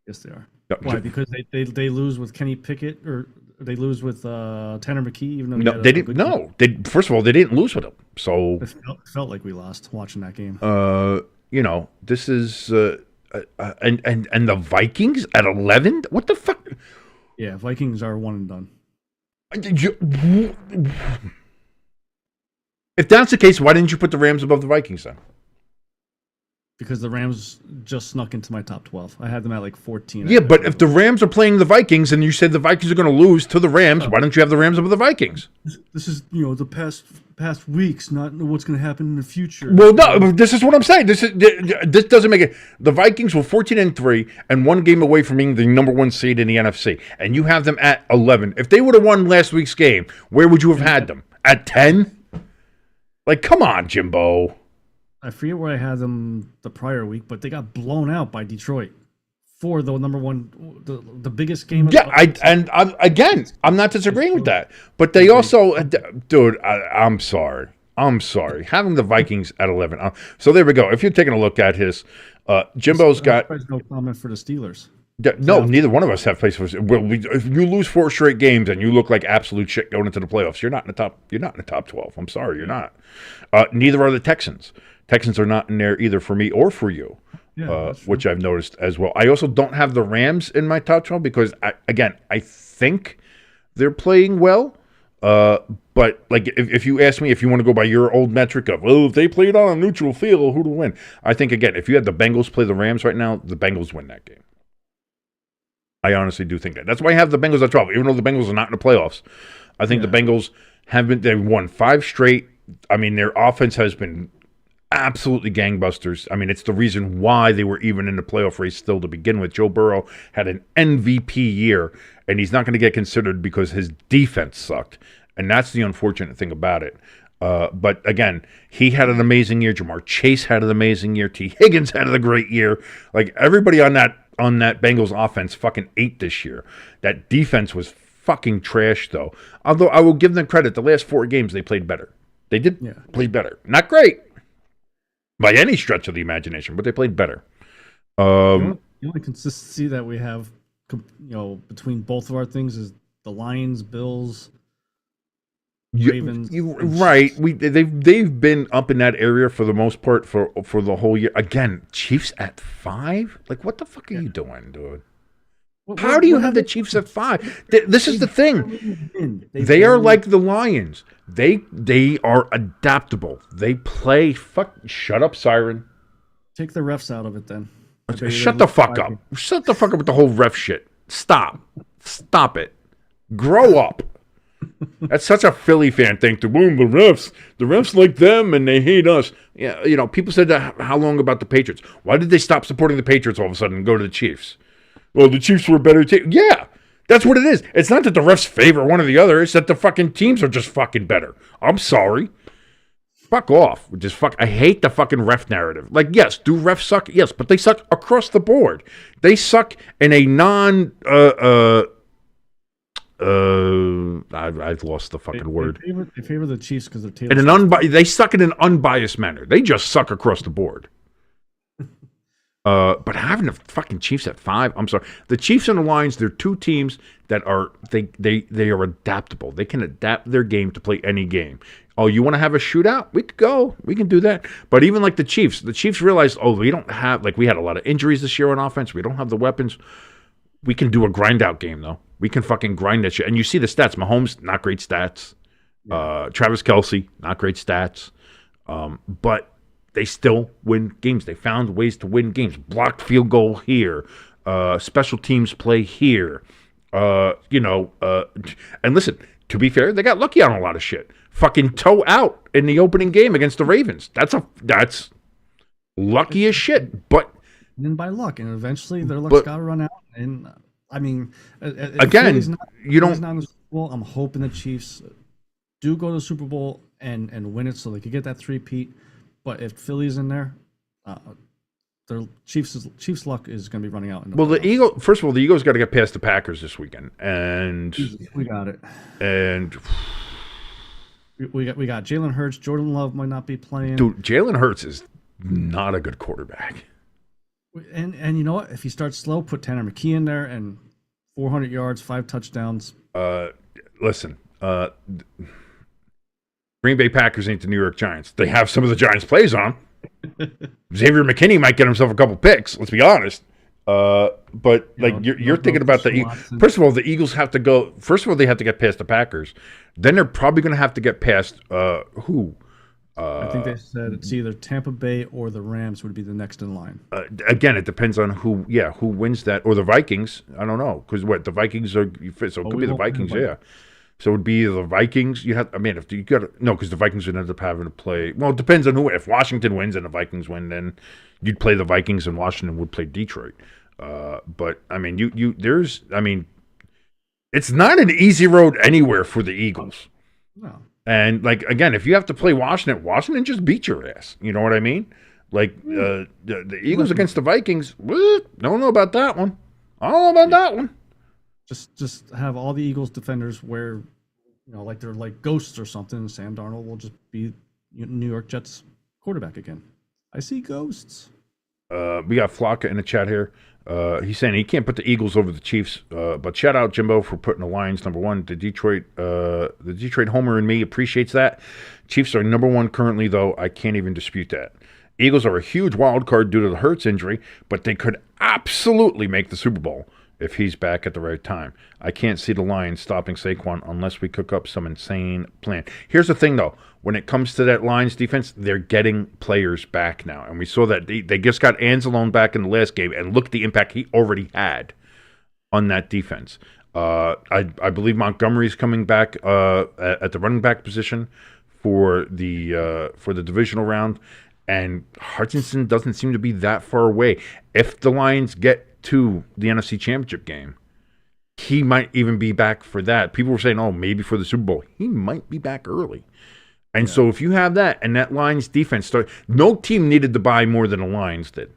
Yes, they are. Why? Because they lose with Kenny Pickett, or they lose with Tanner McKee, even though they didn't. No, first of all, they didn't lose with him. So it felt like we lost watching that game. This is. and the Vikings at 11. What the fuck? Yeah, Vikings are one and done. If that's the case, why didn't you put the Rams above the Vikings then? Because the Rams just snuck into my top 12. I had them at like 14. Yeah, but if the Rams are playing the Vikings and you said the Vikings are going to lose to the Rams, why don't you have the Rams above the Vikings? This is, the past weeks, not what's going to happen in the future. Well, no, this is what I'm saying. This doesn't make it. The Vikings were 14-3 and one game away from being the number one seed in the NFC, and you have them at 11. If they would have won last week's game, where would you have had them? At 10? Like, come on, Jimbo. I forget where I had them the prior week, but they got blown out by Detroit for the number one, the biggest game. I'm not disagreeing with that, but they also, dude, I'm sorry, having the Vikings at 11. So there we go. If you're taking a look at his, Jimbo's got no comment for the Steelers. No, neither one of us have places. If you lose 4 straight games and you look like absolute shit going into the playoffs, you're not in the top. You're not in the top 12. I'm sorry, you're not. Neither are the Texans. Texans are not in there either for me or for you, which I've noticed as well. I also don't have the Rams in my top 12 because, I think they're playing well. But like, if you ask me if you want to go by your old metric of, if they played on a neutral field, who to win? I think, again, if you had the Bengals play the Rams right now, the Bengals win that game. I honestly do think that. That's why I have the Bengals at 12, even though the Bengals are not in the playoffs. I think the Bengals they've won 5 straight. I mean, their offense has been absolutely gangbusters. I mean, it's the reason why they were even in the playoff race still to begin with. Joe Burrow had an MVP year, and he's not going to get considered because his defense sucked. And that's the unfortunate thing about it. But again, he had an amazing year. Jamar Chase had an amazing year. T. Higgins had a great year. Like, everybody on that Bengals offense fucking ate this year. That defense was fucking trash, though. Although I will give them credit. The last 4 games, they played better. They did play better. Not great by any stretch of the imagination, but they played better. The only consistency that we have, between both of our things is the Lions, Bills, Ravens. Right. They've been up in that area for the most part for the whole year. Again, Chiefs at 5? Like, what the fuck are you doing, dude? How do you have the Chiefs at 5? This is the thing. They are like the Lions. They are adaptable. They play. Shut up, Siren. Take the refs out of it, then. Shut the fuck up. Shut the fuck up with the whole ref shit. Stop it. Grow up. That's such a Philly fan thing to boom. The refs like them and they hate us. Yeah, people said that how long about the Patriots? Why did they stop supporting the Patriots all of a sudden and go to the Chiefs? Well, the Chiefs were a better team. Yeah, that's what it is. It's not that the refs favor one or the other. It's that the fucking teams are just fucking better. I'm sorry. Fuck off. I hate the fucking ref narrative. Like, yes, do refs suck? Yes, but they suck across the board. They suck in a I've lost the fucking word. They favor the Chiefs because they're they suck in an unbiased manner. They just suck across the board. But having the fucking Chiefs at 5, I'm sorry. The Chiefs and the Lions, they're 2 teams that are they are adaptable. They can adapt their game to play any game. Oh, you want to have a shootout? We could go. We can do that. But even like the Chiefs realized, we don't have, we had a lot of injuries this year on offense. We don't have the weapons. We can do a grind out game though. We can fucking grind that shit. And you see the stats. Mahomes, not great stats. Travis Kelce, not great stats. But they still win games. They found ways to win games. Blocked field goal here. Special teams play here. And listen, to be fair, they got lucky on a lot of shit. Fucking toe out in the opening game against the Ravens. That's lucky as shit. But then by luck, and eventually their luck's got to run out. And I mean, again, you don't. Not in the Super Bowl, I'm hoping the Chiefs do go to the Super Bowl and win it, so they could get that 3-peat. But if Philly's in there, their Chiefs' luck is going to be running out. First of all, the Eagles got to get past the Packers this weekend, and we got it. And we got Jalen Hurts. Jordan Love might not be playing. Dude, Jalen Hurts is not a good quarterback. And you know what? If he starts slow, put Tanner McKee in there and 400 yards, 5 touchdowns. Listen, Green Bay Packers ain't the New York Giants. They have some of the Giants plays on. Xavier McKinney might get himself a couple picks. Let's be honest. But you're thinking about the Watson. first of all, the Eagles have to go. First of all, they have to get past the Packers. Then they're probably going to have to get past who? I think they said it's either Tampa Bay or the Rams would be the next in line. Again, it depends on who wins that, or the Vikings. I don't know, because the Vikings are, so it could be the Vikings, yeah. So it would be the Vikings. You have, I mean, if you got no, because the Vikings would end up having to play. Well, it depends on who. If Washington wins and the Vikings win, then you'd play the Vikings, and Washington would play Detroit. But I mean, it's not an easy road anywhere for the Eagles. No. And again, if you have to play Washington just beat your ass. You know what I mean? The Eagles against the Vikings. Don't know about that one. I don't know about that one. Just have all the Eagles defenders wear, like they're like ghosts or something. Sam Darnold will just be New York Jets quarterback again. I see ghosts. We got Flocka in the chat here. He's saying he can't put the Eagles over the Chiefs, but shout out Jimbo for putting the Lions number one. The Detroit homer in me appreciates that. Chiefs are number one currently, though. I can't even dispute that. Eagles are a huge wild card due to the Hurts injury, but they could absolutely make the Super Bowl if he's back at the right time. I can't see the Lions stopping Saquon unless we cook up some insane plan. Here's the thing, though. When it comes to that Lions defense, they're getting players back now. And we saw that they just got Anzalone back in the last game, and look the impact he already had on that defense. I believe Montgomery's coming back at the running back position for the divisional round, and Hutchinson doesn't seem to be that far away. If the Lions get to the NFC Championship game, he might even be back for that. People were saying, oh, maybe for the Super Bowl. He might be back early. And so if you have that, and that Lions defense no team needed to buy more than the Lions did.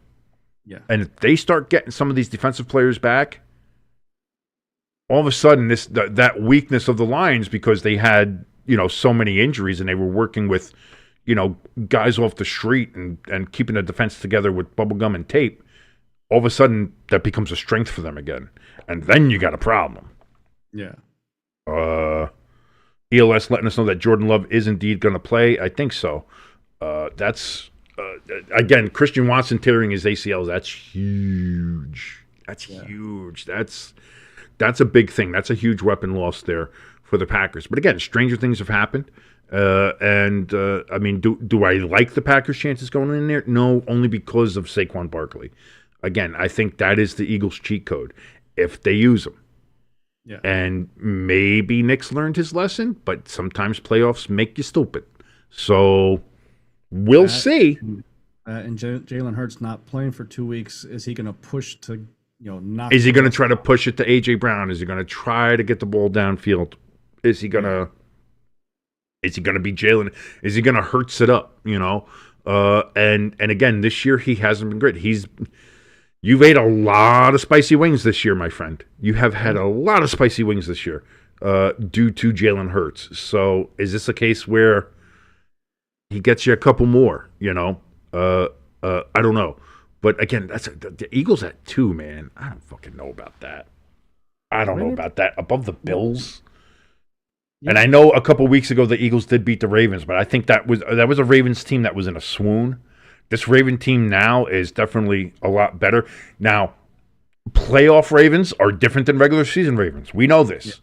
Yeah. And if they start getting some of these defensive players back, all of a sudden that weakness of the Lions, because they had, so many injuries and they were working with, guys off the street and keeping the defense together with bubble gum and tape, all of a sudden that becomes a strength for them again. And then you got a problem. Yeah. ELS letting us know that Jordan Love is indeed going to play. I think so. That's again, Christian Watson tearing his ACLs. That's huge. That's huge. That's a big thing. That's a huge weapon loss there for the Packers. But again, stranger things have happened. I mean, do I like the Packers' chances going in there? No, only because of Saquon Barkley. Again, I think that is the Eagles' cheat code if they use them. Yeah. And maybe Nick's learned his lesson, but sometimes playoffs make you stupid. So we'll see. And Jalen Hurts not playing for 2 weeks. Is he going to push to, knock? Is he going to try to push it to A.J. Brown? Is he going to try to get the ball downfield? Is he going to be Jalen? Is he going to Hurts it up? And again, this year he hasn't been great. You've ate a lot of spicy wings this year, my friend. You have had a lot of spicy wings this year due to Jalen Hurts. So is this a case where he gets you a couple more, I don't know. But again, that's the Eagles at 2, man. I don't fucking know about that. I don't know about that. Above the Bills. Yeah. And I know a couple weeks ago the Eagles did beat the Ravens, but I think that was a Ravens team that was in a swoon. This Raven team now is definitely a lot better. Now, playoff Ravens are different than regular season Ravens. We know this. Yeah.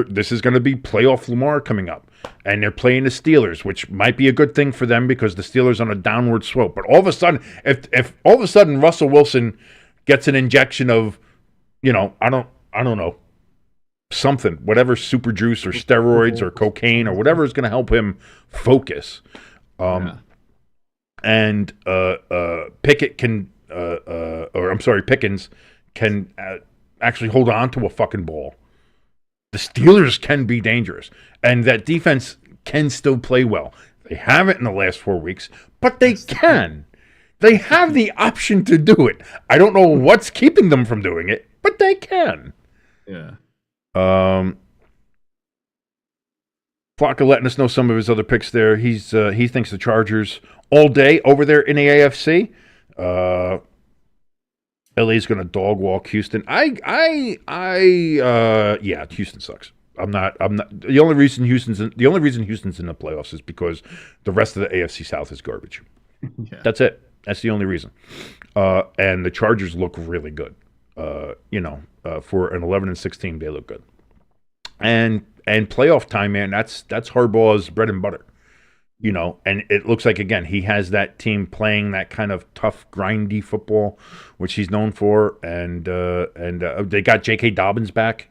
This is going to be playoff Lamar coming up, and they're playing the Steelers, which might be a good thing for them because the Steelers are on a downward slope. But all of a sudden, if all of a sudden Russell Wilson gets an injection of, I don't know, something, whatever, super juice or steroids or cocaine or whatever is going to help him focus. And Pickens can actually hold on to a fucking ball. The Steelers can be dangerous, and that defense can still play well. They haven't in the last 4 weeks, but they can. They have the option to do it. I don't know what's keeping them from doing it, but they can. Yeah. Flocka letting us know some of his other picks there. He thinks the Chargers all day over there in the AFC. LA's going to dog walk Houston. Yeah, Houston sucks. I'm not. The only reason Houston's in the playoffs is because the rest of the AFC South is garbage. Yeah. That's it. That's the only reason. And the Chargers look really good. For an 11-16, they look good. And playoff time, man, that's Harbaugh's bread and butter. And it looks like, again, he has that team playing that kind of tough, grindy football, which he's known for. And they got J.K. Dobbins back,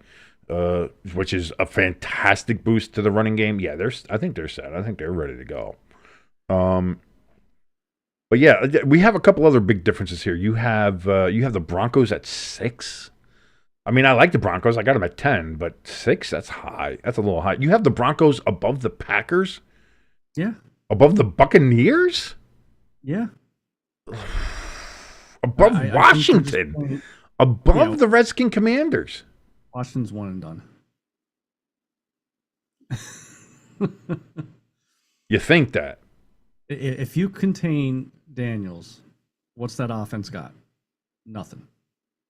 which is a fantastic boost to the running game. Yeah, I think they're set. I think they're ready to go. But yeah, we have a couple other big differences here. You have the Broncos at 6. I mean, I like the Broncos. I got them at 10, but 6, that's high. That's a little high. You have the Broncos above the Packers? Yeah. Above the Buccaneers? Yeah. Above Washington? Above the Redskin Commanders? Washington's one and done. You think that? If you contain Daniels, what's that offense got? Nothing.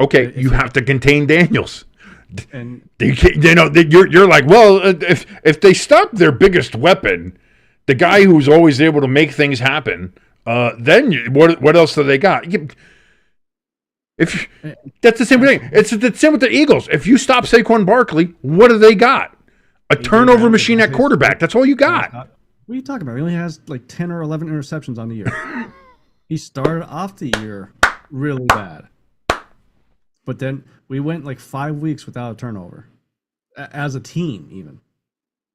Okay, you have to contain Daniels. And you're like, well, if they stop their biggest weapon, the guy who's always able to make things happen, then what else do they got? That's the same thing. It's the same with the Eagles. If you stop Saquon Barkley, what do they got? A turnover machine at quarterback. That's all you got. What are you talking about? He only has like 10 or 11 interceptions on the year. He started off the year really bad. But then we went like 5 weeks without a turnover. As a team, even.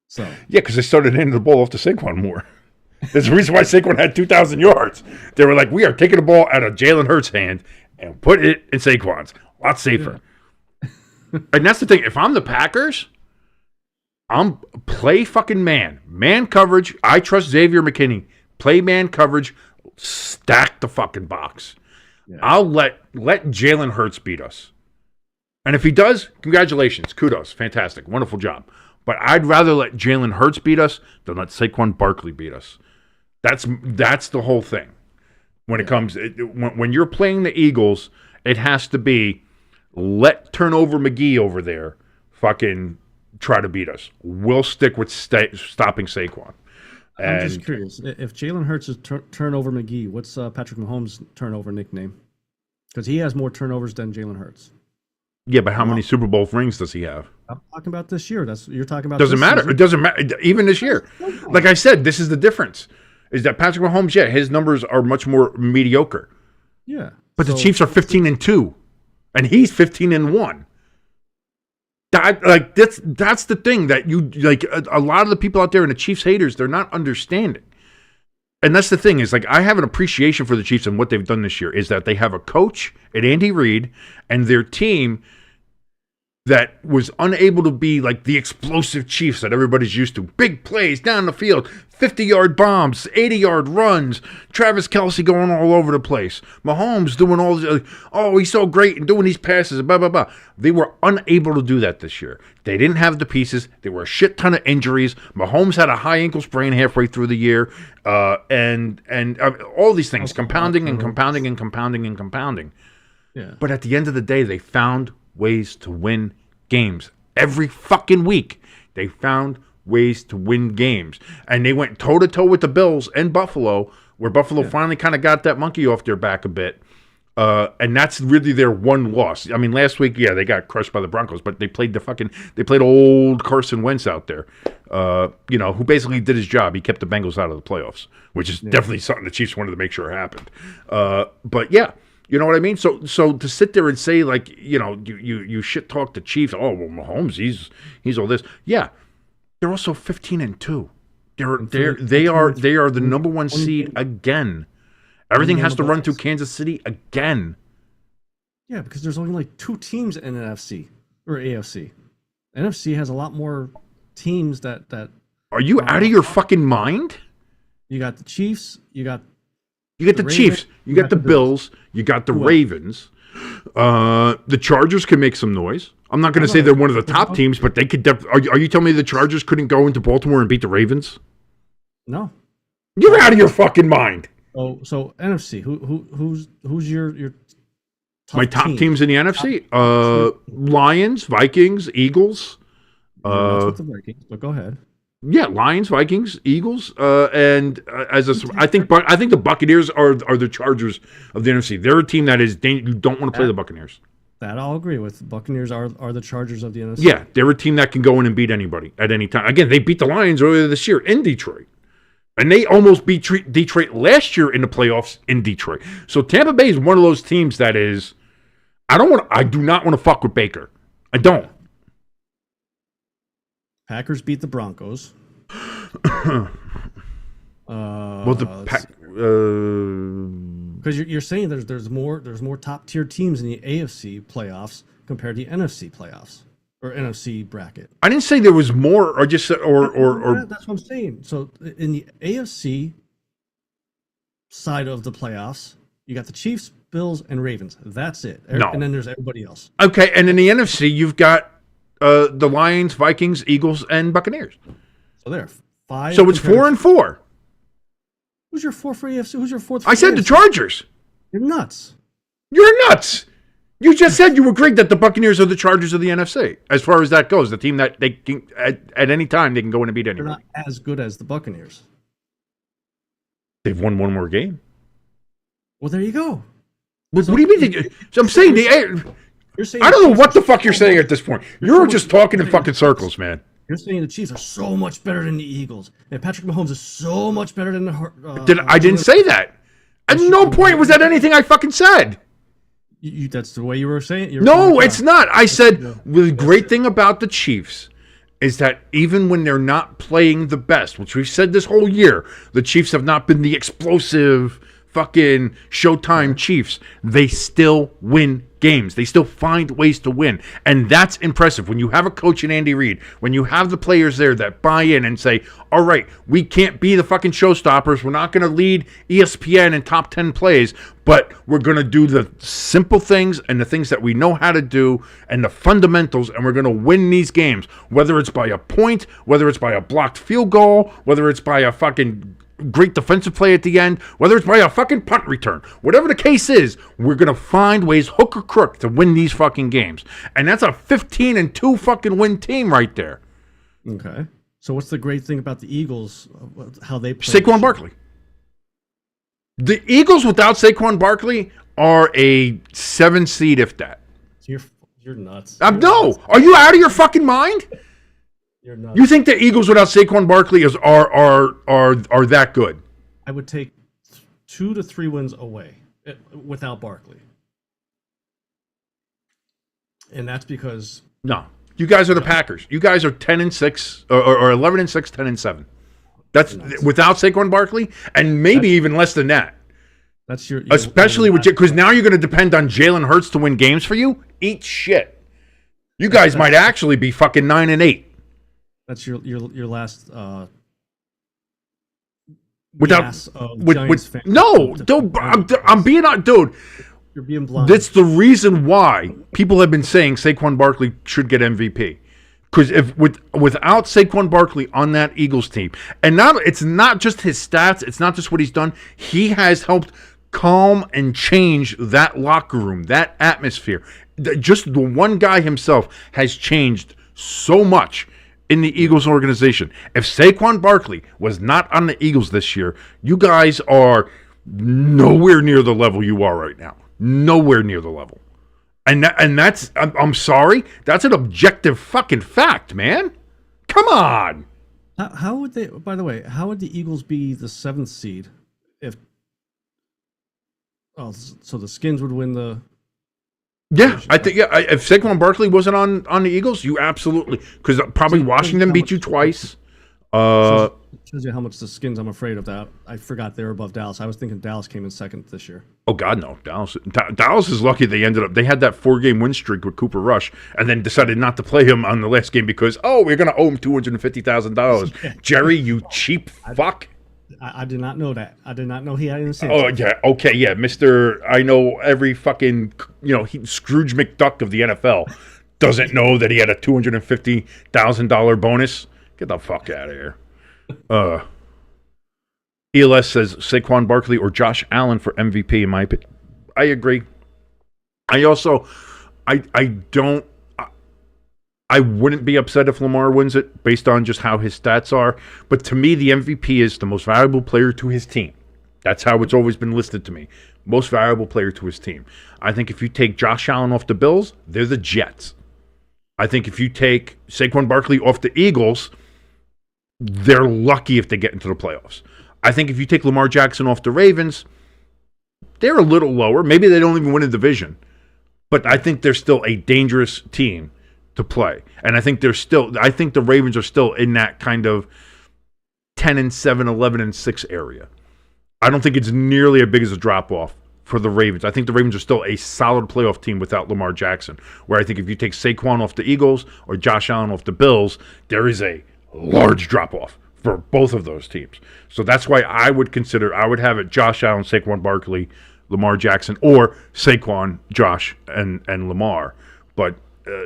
So yeah, because they started hitting the ball off to Saquon more. There's a reason why Saquon had 2,000 yards. They were like, we are taking the ball out of Jalen Hurts' hand and put it in Saquon's. A lot safer. Yeah. And that's the thing. If I'm the Packers, I'm play fucking man. Man coverage. I trust Xavier McKinney. Play man coverage. Stack the fucking box. Yeah. I'll let Jalen Hurts beat us. And if he does, congratulations. Kudos. Fantastic. Wonderful job. But I'd rather let Jalen Hurts beat us than let Saquon Barkley beat us. That's the whole thing. When it comes, when you're playing the Eagles, it has to be let turnover McGee over there fucking try to beat us. We'll stick with stopping Saquon. I'm just curious. If Jalen Hurts is turnover McGee, what's Patrick Mahomes' turnover nickname? Because he has more turnovers than Jalen Hurts. Yeah, but how many Super Bowl rings does he have? I'm talking about this year. You're talking about. Doesn't matter. It doesn't matter. Even this year, like I said, this is the difference. Is that Patrick Mahomes? Yeah, his numbers are much more mediocre. Yeah, but the Chiefs are 15-2, and he's 15-1. That's the thing that you like. A lot of the people out there and the Chiefs haters, they're not understanding. And that's the thing is, like, I have an appreciation for the Chiefs and what they've done this year is that they have a coach at Andy Reid and their team that was unable to be like the explosive Chiefs that everybody's used to. Big plays down the field, 50-yard bombs, 80-yard runs, Travis Kelce going all over the place, Mahomes doing all this, he's so great and doing these passes, blah, blah, blah. They were unable to do that this year. They didn't have the pieces. There were a shit ton of injuries. Mahomes had a high ankle sprain halfway through the year, and all these things, compounding and compounding and compounding and compounding. Yeah. But at the end of the day, they found ways to win games. Every fucking week, they found ways to win games. And they went toe-to-toe with the Bills and Buffalo, where Buffalo finally kind of got that monkey off their back a bit. And that's really their one loss. I mean, last week, they got crushed by the Broncos, but they played old Carson Wentz out there, who basically did his job. He kept the Bengals out of the playoffs, which is definitely something the Chiefs wanted to make sure happened. But yeah, you know what I mean? So to sit there and say, like, you shit talk the Chiefs, oh, well, Mahomes, he's all this. Yeah, they're also 15-2. They are the number one seed again. Everything has to run through Kansas City again. Yeah, because there's only like 2 teams in NFC or AFC. NFC has a lot more teams that Are you out of your fucking mind? You got the Chiefs, you got the Chiefs, you got the Bills, you got the Ravens. The Chargers can make some noise. I'm not going to say they're one of the top teams, but they could. Are you telling me the Chargers couldn't go into Baltimore and beat the Ravens? No. You're out of your fucking mind. So NFC, who's your top my top teams in the NFC? Lions, Vikings, Eagles. That's with the Vikings, but go ahead. Yeah, Lions, Vikings, Eagles, and I think the Buccaneers are the Chargers of the NFC. They're a team that is you don't want to play the Buccaneers. That I'll agree with. The Buccaneers are the Chargers of the NFC. Yeah, they're a team that can go in and beat anybody at any time. Again, they beat the Lions earlier this year in Detroit. And they almost beat Detroit last year in the playoffs in Detroit. So Tampa Bay is one of those teams that is I do not want to fuck with Baker. I don't. Packers beat the Broncos. Because you're saying there's more top tier teams in the AFC playoffs compared to the NFC playoffs or NFC bracket. I didn't say there was more, or just or that's what I'm saying. So in the AFC side of the playoffs, you got the Chiefs, Bills, and Ravens. That's it. No. And then there's everybody else. Okay, and in the NFC, you've got the Lions, Vikings, Eagles, and Buccaneers. So there, 5. So it's 4 and 4. Who's your 4 for AFC? Who's your 4th? I said the Chargers. You're nuts. You're nuts. You just said you agreed that the Buccaneers are the Chargers of the NFC. As far as that goes, the team that they can at any time they can go in and beat anybody. They're not as good as the Buccaneers. They've won one more game. Well, there you go. What do you mean? So I'm saying you're saying I don't know what the fuck you're saying at this point. You're just talking in fucking circles, man. You're saying the Chiefs are so much better than the Eagles, and Patrick Mahomes is so much better than the. I didn't say that. At no point was that anything I fucking said. That's the way you were saying. No, it's not. I said the great thing about the Chiefs is that even when they're not playing the best, which we've said this whole year, the Chiefs have not been the explosive fucking Showtime Chiefs. They still win games. They still find ways to win. And that's impressive. When you have a coach in Andy Reid, when you have the players there that buy in and say, all right, we can't be the fucking showstoppers. We're not going to lead ESPN in top 10 plays, but we're going to do the simple things and the things that we know how to do and the fundamentals, and we're going to win these games, whether it's by a point, whether it's by a blocked field goal, whether it's by a fucking great defensive play at the end, whether it's by a fucking punt return, whatever the case is, we're going to find ways, hook or crook, to win these fucking games. And that's a 15-2 fucking win team right there. Okay. So what's the great thing about the Eagles, how they play? Saquon Barkley. The Eagles without Saquon Barkley are a 7 seed, if that. You're nuts. No. Are you out of your fucking mind? You're nuts. You think the Eagles without Saquon Barkley are that good? I would take 2 to 3 wins away without Barkley. And that's because no, you guys are the Packers. You guys are 10-6 or 11-6, 10-7. That's without Saquon Barkley, and maybe even less than that. That's your especially with because now you're going to depend on Jalen Hurts to win games for you. Eat shit. You guys might actually be fucking 9-8. That's your last. Without no, dude, I'm being dude. You're being blind. That's the reason why people have been saying Saquon Barkley should get MVP. Because without Saquon Barkley on that Eagles team, and now it's not just his stats, it's not just what he's done. He has helped calm and change that locker room, that atmosphere. Just the one guy himself has changed so much in the Eagles organization. If Saquon Barkley was not on the Eagles this year, you guys are nowhere near the level you are right now. Nowhere near the level. And that's, I'm sorry, that's an objective fucking fact, man. Come on. How would they, by the way, how would the Eagles be the 7th seed if, so the Skins would win the... Yeah, I think if Saquon Barkley wasn't on the Eagles, you absolutely, because probably Washington beat you twice. Shows you how much the Skins. I'm afraid of that. I forgot they were above Dallas. I was thinking Dallas came in 2nd this year. Oh God, no! Dallas is lucky they ended up. They had that 4-game win streak with Cooper Rush, and then decided not to play him on the last game because we're going to owe him $250,000. Jerry, you cheap fuck. I did not know that. I did not know he had an incentive. Oh, yeah. Okay, yeah. Mr. I know every fucking, Scrooge McDuck of the NFL doesn't know that he had a $250,000 bonus. Get the fuck out of here. ELS says Saquon Barkley or Josh Allen for MVP in my opinion. I agree. I also, I don't, I wouldn't be upset if Lamar wins it based on just how his stats are. But to me, the MVP is the most valuable player to his team. That's how it's always been listed to me. Most valuable player to his team. I think if you take Josh Allen off the Bills, they're the Jets. I think if you take Saquon Barkley off the Eagles, they're lucky if they get into the playoffs. I think if you take Lamar Jackson off the Ravens, they're a little lower. Maybe they don't even win a division. But I think they're still a dangerous team to play. And I think the Ravens are still in that kind of 10-7, 11-6 area. I don't think it's nearly as big as a drop-off for the Ravens. I think the Ravens are still a solid playoff team without Lamar Jackson, where I think if you take Saquon off the Eagles or Josh Allen off the Bills, there is a large drop-off for both of those teams. So that's why I would have it Josh Allen, Saquon Barkley, Lamar Jackson, or Saquon, Josh, and Lamar. But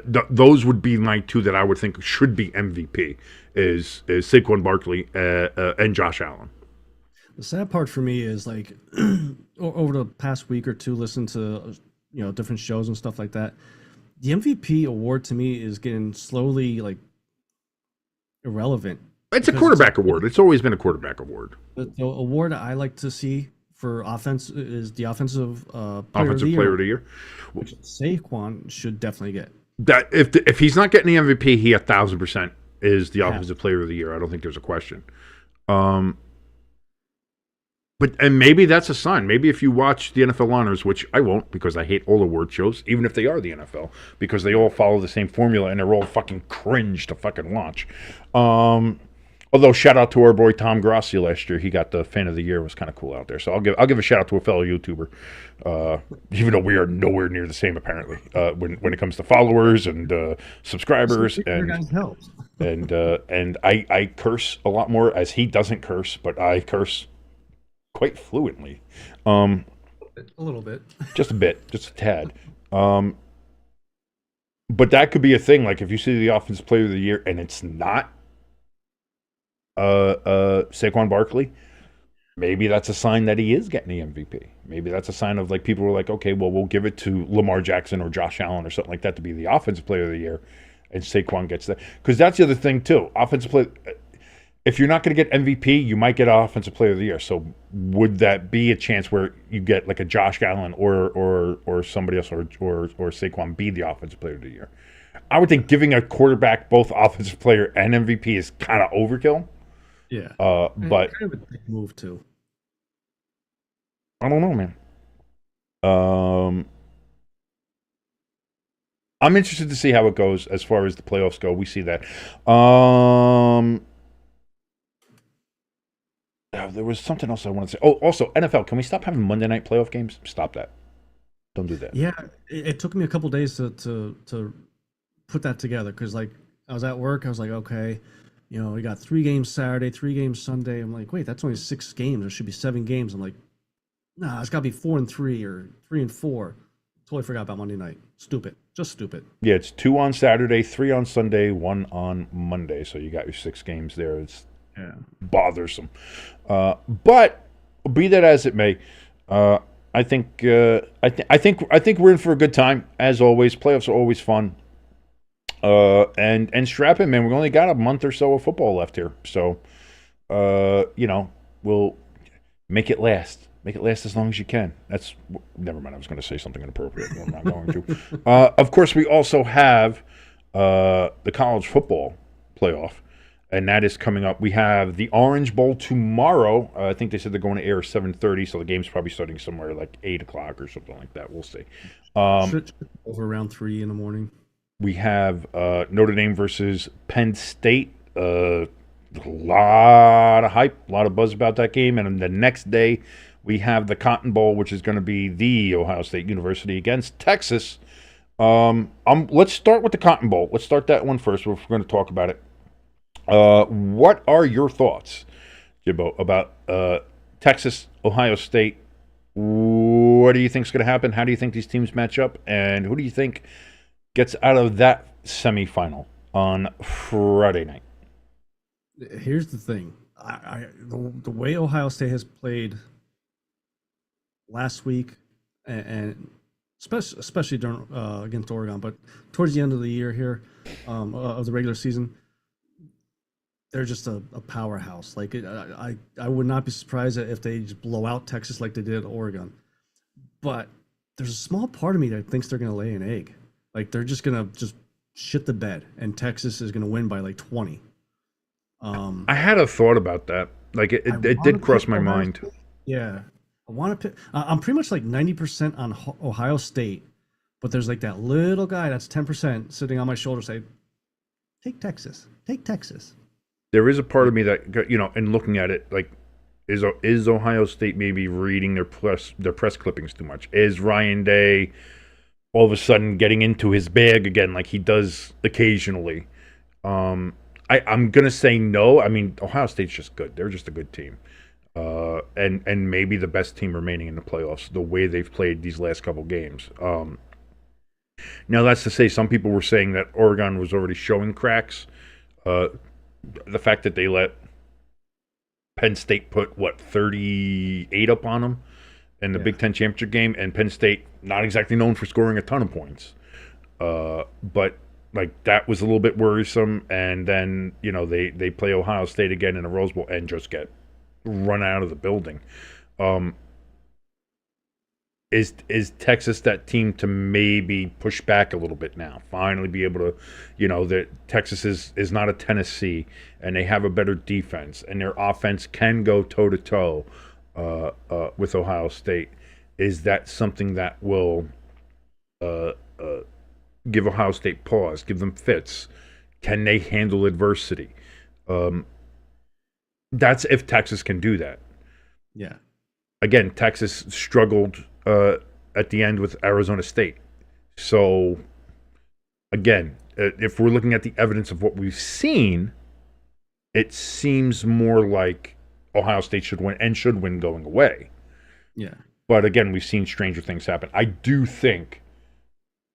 those would be my two that I would think should be MVP is Saquon Barkley and Josh Allen. The sad part for me is like over the past week or two, listen to different shows and stuff like that. The MVP award to me is getting slowly like irrelevant. It's a quarterback award. It's always been a quarterback award. The award I like to see for offense is the offensive player of the year. Which Saquon should definitely get. That if he's not getting the MVP, he 1,000% is the offensive player of the year. I don't think there's a question. But maybe that's a sign. Maybe if you watch the NFL honors, which I won't because I hate all award shows, even if they are the NFL, because they all follow the same formula and they're all fucking cringe to fucking watch. Although shout out to our boy Tom Grossi last year, he got the fan of the year. It was kind of cool out there. So I'll give a shout out to a fellow YouTuber, even though we are nowhere near the same apparently when it comes to followers and subscribers and I curse a lot more as he doesn't curse, but I curse quite fluently. A little bit, just a bit, just a tad. But that could be a thing. Like if you see the offensive player of the year and it's not Saquon Barkley, maybe that's a sign that he is getting the MVP. Maybe that's a sign of like people were like, okay, well, we'll give it to Lamar Jackson or Josh Allen or something like that to be the offensive player of the year, and Saquon gets that. Because that's the other thing too. Offensive player. If you're not going to get MVP, you might get offensive player of the year. So would that be a chance where you get like a Josh Allen or somebody else or Saquon be the offensive player of the year? I would think giving a quarterback both offensive player and MVP is kind of overkill. Yeah. But kind of a big move too. I don't know, man. I'm interested to see how it goes as far as the playoffs go. We see that. There was something else I wanted to say. Oh, also, NFL, can we stop having Monday night playoff games? Stop that. Don't do that. Yeah, it took me a couple days to put that together because, like, I was at work. I was like, okay, we got 3 games Saturday, 3 games Sunday. I'm like, wait, that's only 6 games. There should be 7 games. I'm like, nah, it's got to be 4 and 3 or 3 and 4. Totally forgot about Monday night. Stupid. Just stupid. Yeah, it's 2 on Saturday, 3 on Sunday, 1 on Monday. So you got your 6 games there. It's bothersome. But be that as it may, I think we're in for a good time as always. Playoffs are always fun. And strap in, man. We've only got a month or so of football left here, so we'll make it last. Make it last as long as you can. Never mind. I was going to say something inappropriate. I'm not going to. Of course, we also have the college football playoff. And that is coming up. We have the Orange Bowl tomorrow. I think they said they're going to air 7:30, so the game's probably starting somewhere like 8 o'clock or something like that. We'll see. Over around 3 in the morning. We have Notre Dame versus Penn State. A lot of hype, a lot of buzz about that game. And then the next day, we have the Cotton Bowl, which is going to be the Ohio State University against Texas. Let's start with the Cotton Bowl. Let's start that one first. We're going to talk about it. What are your thoughts, Jimbo, about Texas, Ohio State? What do you think is going to happen? How do you think these teams match up? And who do you think gets out of that semifinal on Friday night? Here's the thing. The way Ohio State has played last week and especially during against Oregon. But towards the end of the year here, of the regular season, they're just a powerhouse. Like I would not be surprised if they just blow out Texas like they did at Oregon. But there's a small part of me that thinks they're going to lay an egg. Like they're just going to just shit the bed, and Texas is going to win by like 20. I had a thought about that. Like it did cross my mind. Yeah, I want to pick. I'm pretty much like 90% on Ohio State, but there's like that little guy that's 10% sitting on my shoulder saying, "Take Texas, take Texas." There is a part of me that, you know, in looking at it, like, is Ohio State maybe reading their press clippings too much? Is Ryan Day all of a sudden getting into his bag again like he does occasionally? I'm going to say no. I mean, Ohio State's just good. They're just a good team. And maybe the best team remaining in the playoffs, the way they've played these last couple games. Now, that's to say some people were saying that Oregon was already showing cracks. The fact that they let Penn State put, 38 up on them in the Big Ten championship game, and Penn State not exactly known for scoring a ton of points. But like that was a little bit worrisome, and then, you know, they play Ohio State again in the Rose Bowl and just get run out of the building. Is Texas that team to maybe push back a little bit now? Finally be able to, you know, that Texas is not a Tennessee, and they have a better defense, and their offense can go toe-to-toe with Ohio State. Is that something that will give Ohio State pause, give them fits? Can they handle adversity? That's if Texas can do that. Yeah. Again, Texas struggled at the end with Arizona State. So, again, if we're looking at the evidence of what we've seen, it seems more like Ohio State should win going away. Yeah. But again, we've seen stranger things happen. I do think,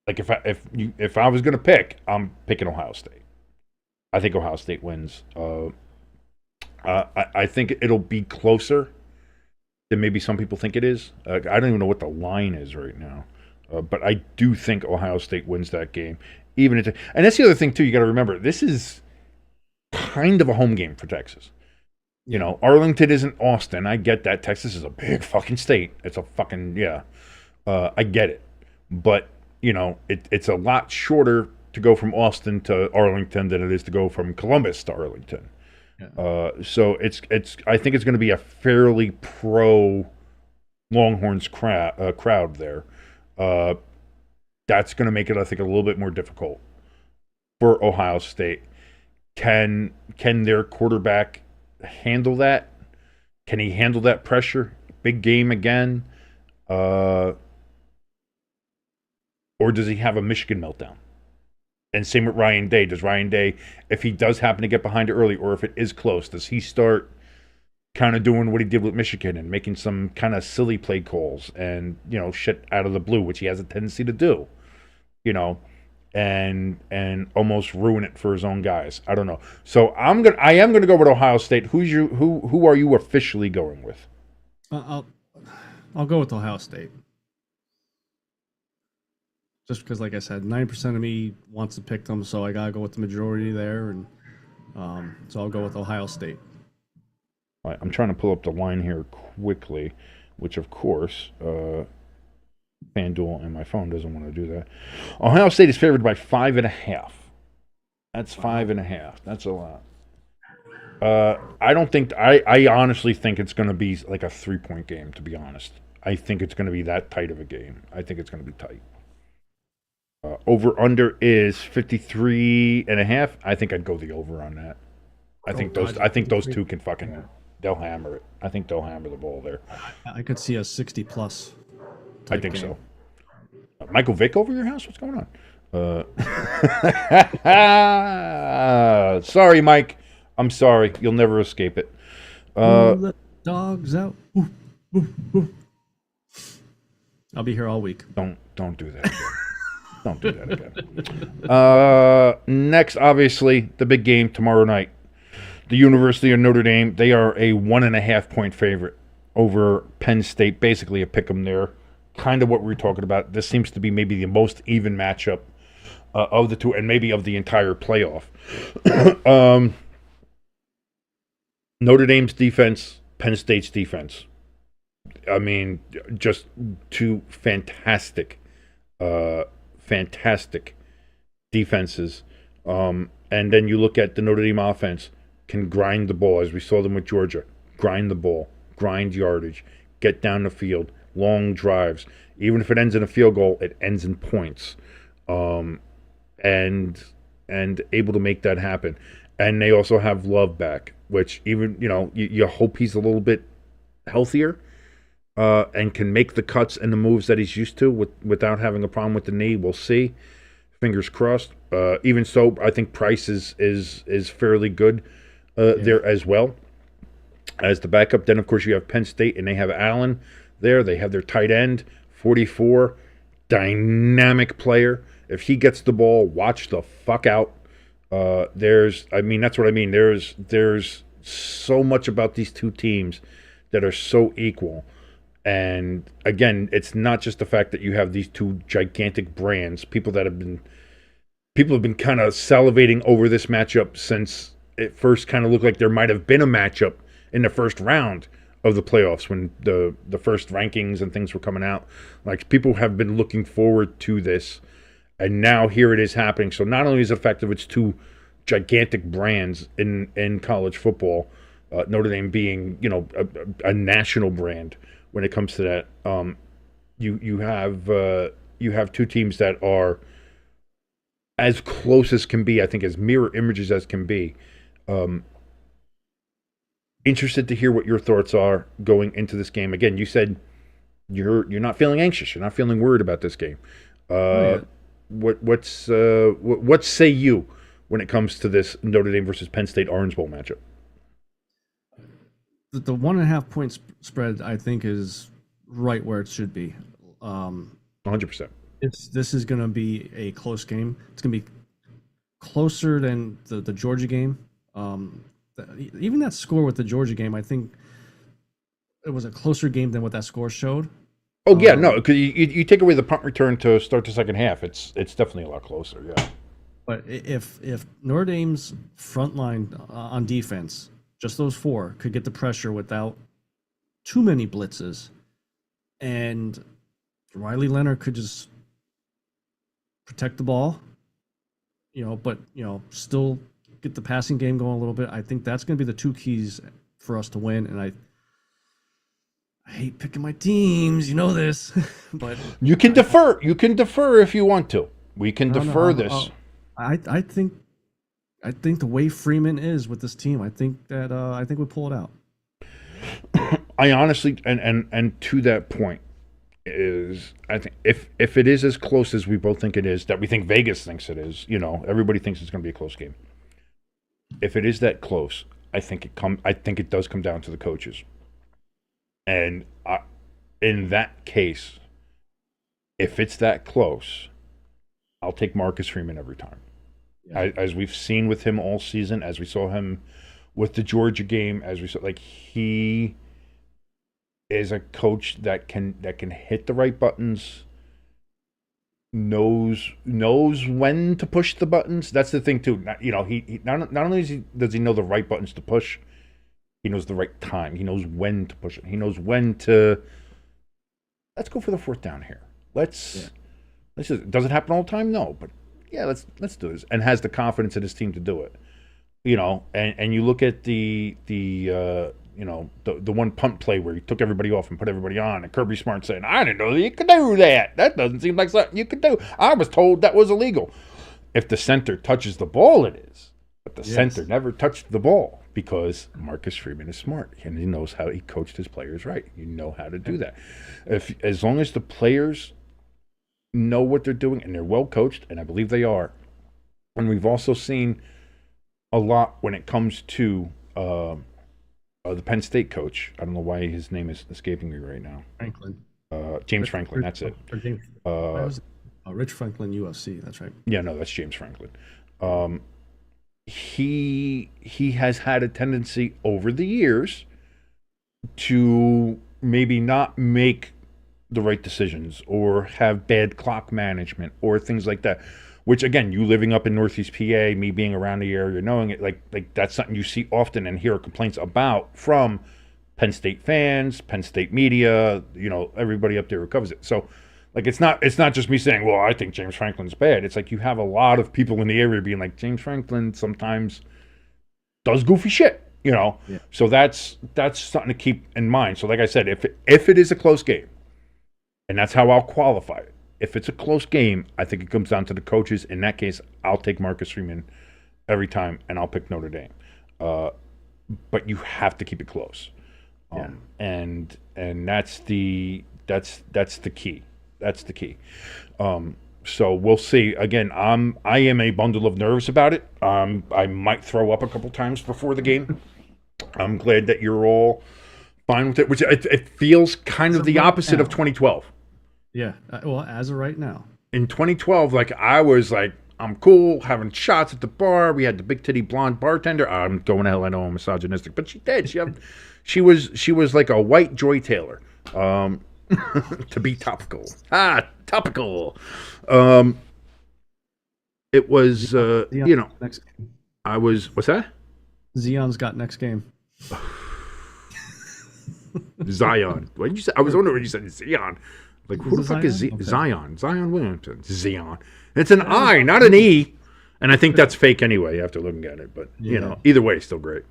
like, if I was going to pick, I'm picking Ohio State. I think Ohio State wins. I think it'll be closer than maybe some people think it is. I don't even know what the line is right now. But I do think Ohio State wins that game. And that's the other thing, too, you got to remember. This is kind of a home game for Texas. You know, Arlington isn't Austin. I get that. Texas is a big fucking state. It's a fucking, I get it. But, you know, it's a lot shorter to go from Austin to Arlington than it is to go from Columbus to Arlington. Yeah. So I think it's going to be a fairly pro Longhorns crowd there. That's going to make it, I think, a little bit more difficult for Ohio State. Can their quarterback handle that? Can he handle that pressure? Big game again, or does he have a Michigan meltdown? And same with Ryan Day. Does Ryan Day, if he does happen to get behind it early, or if it is close, does he start kind of doing what he did with Michigan and making some kind of silly play calls and, you know, shit out of the blue, which he has a tendency to do, you know, and almost ruin it for his own guys? I don't know. So I am gonna go with Ohio State. Who are you officially going with? I'll go with Ohio State. Just because, like I said, 90% of me wants to pick them, so I gotta go with the majority there, and so I'll go with Ohio State. All right, I'm trying to pull up the line here quickly, which of course, FanDuel and my phone doesn't want to do that. Ohio State is favored by 5.5. That's 5.5. That's a lot. I don't think I honestly think it's going to be like a 3-point game. To be honest, I think it's going to be that tight of a game. I think it's going to be tight. Over under is 53.5. I think I'd go the over on that. I think those two can fucking they'll hammer it. I think they'll hammer the ball there. I could see a 60+ I think game. So. Michael Vick over your house? What's going on? Sorry, Mike. I'm sorry. You'll never escape it. Let dogs out. Ooh, ooh, ooh. I'll be here all week. Don't do that again. Don't do that again. Next, obviously, the big game tomorrow night. The University of Notre Dame, they are a 1.5-point favorite over Penn State. Basically a pick 'em there. kind of what we were talking about. This seems to be maybe the most even matchup of the two, and maybe of the entire playoff. Notre Dame's defense, Penn State's defense. I mean, just two fantastic defenses. And then you look at the Notre Dame offense, can grind the ball, as we saw them with Georgia. Grind the ball, grind yardage, get down the field, long drives. Even if it ends in a field goal, it ends in points. And able to make that happen. And they also have Love back, which even, you hope he's a little bit healthier and can make the cuts and the moves that he's used to without having a problem with the knee. We'll see. Fingers crossed. Even so, I think Price is fairly good there as well as the backup. Then, of course, you have Penn State, and they have Allen there. They have their tight end, 44, dynamic player. If he gets the ball, watch the fuck out. That's what I mean. There's so much about these two teams that are so equal. And again, it's not just the fact that you have these two gigantic brands, people have been kind of salivating over this matchup since it first kind of looked like there might have been a matchup in the first round of the playoffs when the first rankings and things were coming out. Like, people have been looking forward to this, and now here it is happening. So not only is it the fact that it's two gigantic brands in college football, Notre Dame being a national brand when it comes to that, you have two teams that are as close as can be, I think, as mirror images as can be. Interested to hear what your thoughts are going into this game. Again, you said you're not feeling anxious, you're not feeling worried about this game. What say you when it comes to this Notre Dame versus Penn State Orange Bowl matchup? The 1.5 point spread, I think, is right where it should be. 100%. This is going to be a close game. It's going to be closer than the Georgia game. Even that score with the Georgia game, I think it was a closer game than what that score showed. Oh yeah, no, because you take away the punt return to start the second half, it's definitely a lot closer. Yeah. But if Notre Dame's front line on defense, just those four, could get the pressure without too many blitzes, and Riley Leonard could just protect the ball, but still get the passing game going a little bit. I think that's going to be the two keys for us to win. And I hate picking my teams, this, but you can defer. You can defer if you want to. We can defer this. I think the way Freeman is with this team, I think we pull it out. I honestly, and to that point, I think if it is as close as we both think it is, that we think Vegas thinks it is, everybody thinks it's going to be a close game. If it is that close, I think it does come down to the coaches. And in that case, if it's that close, I'll take Marcus Freeman every time. Yeah. As we've seen with him all season, as we saw him with the Georgia game, as we saw, he is a coach that can hit the right buttons, knows when to push the buttons. That's the thing too. He not only does he know the right buttons to push, he knows the right time. He knows when to push it. He knows when to. Let's go for the fourth down here. Let's just. Does it happen all the time? No, but yeah, let's do this. And has the confidence in his team to do it. And you look at the one punt play where he took everybody off and put everybody on, and Kirby Smart saying, "I didn't know that you could do that. That doesn't seem like something you could do. I was told that was illegal." If the center touches the ball, it is. But the center never touched the ball because Marcus Freeman is smart and he knows how he coached his players right. You know how to do that. As long as the players know what they're doing and they're well coached, and I believe they are. And we've also seen a lot when it comes to the Penn State coach. I don't know why his name is escaping me right now. Franklin. James Franklin, that's it. Rich Franklin, USC, that's right. Yeah, no, that's James Franklin. He has had a tendency over the years to maybe not make the right decisions or have bad clock management or things like that. Which again, you living up in Northeast PA, me being around the area, knowing it, like that's something you see often and hear complaints about from Penn State fans, Penn State media, everybody up there who covers it. So, like, it's not just me saying, well, I think James Franklin's bad. It's like you have a lot of people in the area being like, James Franklin sometimes does goofy shit, Yeah. So that's something to keep in mind. So, like I said, if it is a close game, and that's how I'll qualify it. If it's a close game, I think it comes down to the coaches. In that case, I'll take Marcus Freeman every time, and I'll pick Notre Dame. But you have to keep it close, and that's the key. That's the key. So we'll see. Again, I am a bundle of nerves about it. I might throw up a couple times before the game. I'm glad that you're all fine with it, which it feels kind of the opposite of 2012. Yeah, well, as of right now. In 2012, like, I was like, I'm cool, having shots at the bar. We had the big titty blonde bartender. I'm going to hell, I know I'm misogynistic, but she did. She was like a white Joy Taylor, to be topical. Topical. It was, next game. I was, what's that? Zion's got next game. Zion. What did you say? I was wondering when you said Zion. Like, who the fuck is Zion? Zion Williamson. Zion. It's an I, not an E. And I think that's fake anyway after looking at it. But, either way, still great.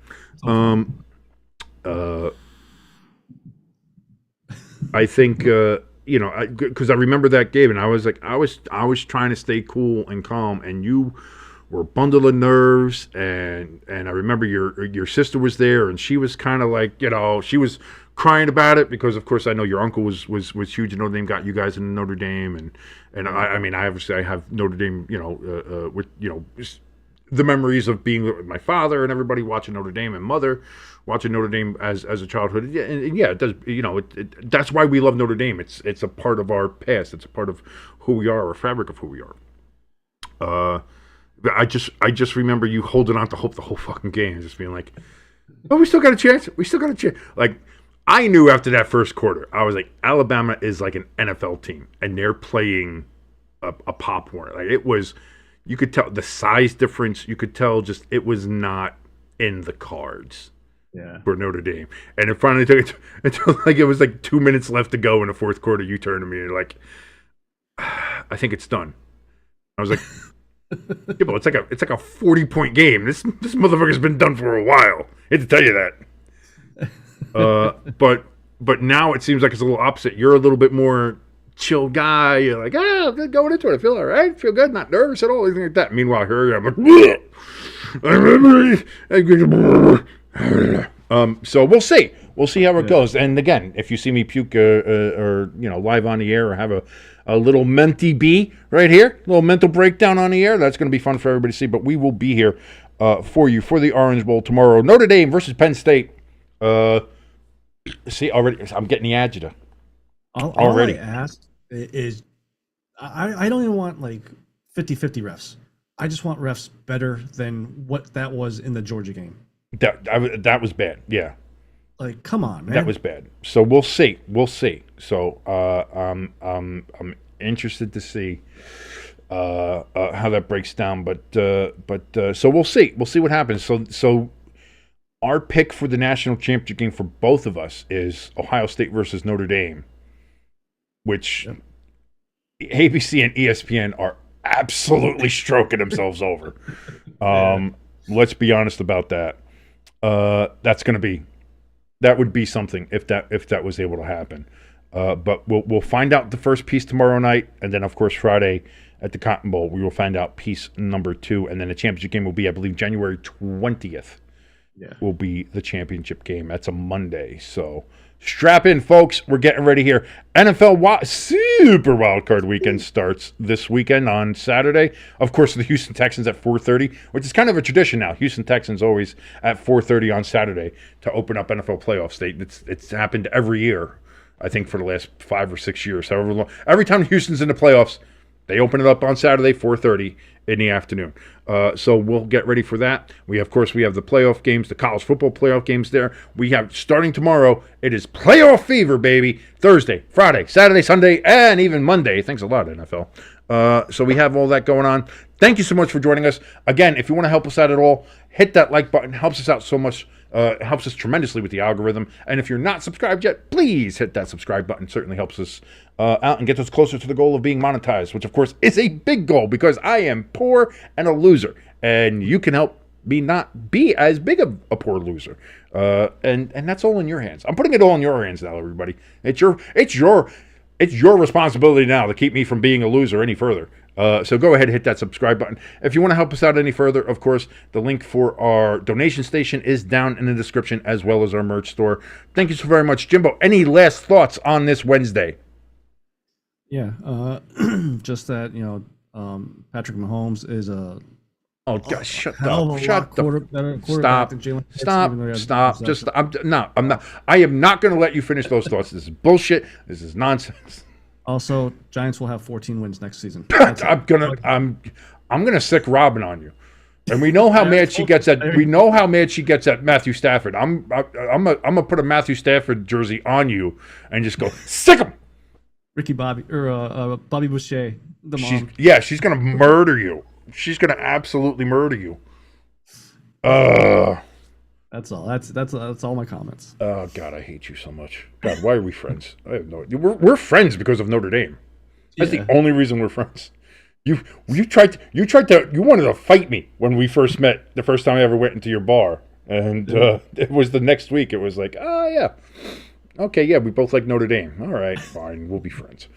I think, because I remember that game, and I was like, I was trying to stay cool and calm, and you were a bundle of nerves, and I remember your sister was there, and she was kind of like, she was crying about it because, of course, I know your uncle was huge in Notre Dame, got you guys into Notre Dame, and I mean, I obviously I have Notre Dame, with the memories of being with my father and everybody watching Notre Dame and mother watching Notre Dame as a childhood. And it does, that's why we love Notre Dame. It's a part of our past. It's a part of who we are, or a fabric of who we are. I just remember you holding on to hope the whole fucking game, just being like, "Oh, we still got a chance. We still got a chance." Like, I knew after that first quarter, I was like, Alabama is like an NFL team, and they're playing a Pop Warner. Like, it was, you could tell the size difference. You could tell just it was not in the cards. Yeah. For Notre Dame, and it finally took it until like it was like 2 minutes left to go in the fourth quarter. You turned to me and you're like, "I think it's done." I was like, "Yeah, but it's like a 40-point game. This motherfucker's been done for a while." I hate to tell you that. But now it seems like it's a little opposite. You're a little bit more chill guy. You're like, going into it, I feel all right, feel good, not nervous at all, anything like that. Meanwhile, here I'm like, so we'll see. We'll see how it goes. And again, if you see me puke or live on the air, or have a little mentee bee right here, a little mental breakdown on the air, that's going to be fun for everybody to see. But we will be here for you for the Orange Bowl tomorrow. Notre Dame versus Penn State. See, already I'm getting the agita. All I asked is, I don't even want like 50-50 refs. I just want refs better than what that was in the Georgia game. That was bad. Yeah. Like, come on, man. That was bad. So we'll see. So I'm interested to see how that breaks down. But so we'll see. We'll see what happens. So our pick for the national championship game for both of us is Ohio State versus Notre Dame, which ABC and ESPN are absolutely stroking themselves over. Let's be honest about that. That would be something if that was able to happen. But we'll find out the first piece tomorrow night, and then of course Friday at the Cotton Bowl we will find out piece number 2, and then the championship game will be, I believe, January 20th. Yeah, will be the championship game. That's a Monday, so strap in, folks. We're getting ready here. NFL Super Wild Card Weekend starts this weekend on Saturday. Of course, the Houston Texans at 4:30, which is kind of a tradition now. Houston Texans always at 4:30 on Saturday to open up NFL playoff state. It's happened every year, I think, for the last 5 or 6 years. However long, every time Houston's in the playoffs, They open it up on Saturday, 4:30 in the afternoon. So we'll get ready for that. Of course, we have the playoff games, the college football playoff games there. We have, starting tomorrow, it is playoff fever, baby. Thursday, Friday, Saturday, Sunday, and even Monday. Thanks a lot, NFL. So we have all that going on. Thank you so much for joining us. Again, if you want to help us out at all, hit that like button. It helps us out so much. It helps us tremendously with the algorithm. And if you're not subscribed yet, please hit that subscribe button. It certainly helps us out and gets us closer to the goal of being monetized, which, of course, is a big goal because I am poor and a loser. And you can help me not be as big of a poor loser. And that's all in your hands. I'm putting it all in your hands now, everybody. It's your responsibility now to keep me from being a loser any further. So go ahead and hit that subscribe button. If you want to help us out any further, of course, the link for our donation station is down in the description, as well as our merch store. Thank you so very much, Jimbo. Any last thoughts on this Wednesday? Yeah, just that, Patrick Mahomes is a Oh gosh, shut hell up! of a Shut lot quarterback than Jalen Hurts, even though he has Stop! possession. Just I'm not. I am not going to let you finish those thoughts. This is bullshit. This is nonsense. Also, Giants will have 14 wins next season. I'm gonna sick Robin on you, and we know how mad she gets at. We know how mad she gets at Matthew Stafford. I'm gonna put a Matthew Stafford jersey on you and just go sick him. Bobby Boucher, the mom. She's gonna murder you. She's gonna absolutely murder you. That's all. That's all my comments. Oh God, I hate you so much. God, why are we friends? I have no idea. We're friends because of Notre Dame. That's the only reason we're friends. You wanted to fight me when we first met the first time I ever went into your bar, and it was the next week. It was like, oh yeah, okay, yeah, we both like Notre Dame. All right, fine, we'll be friends.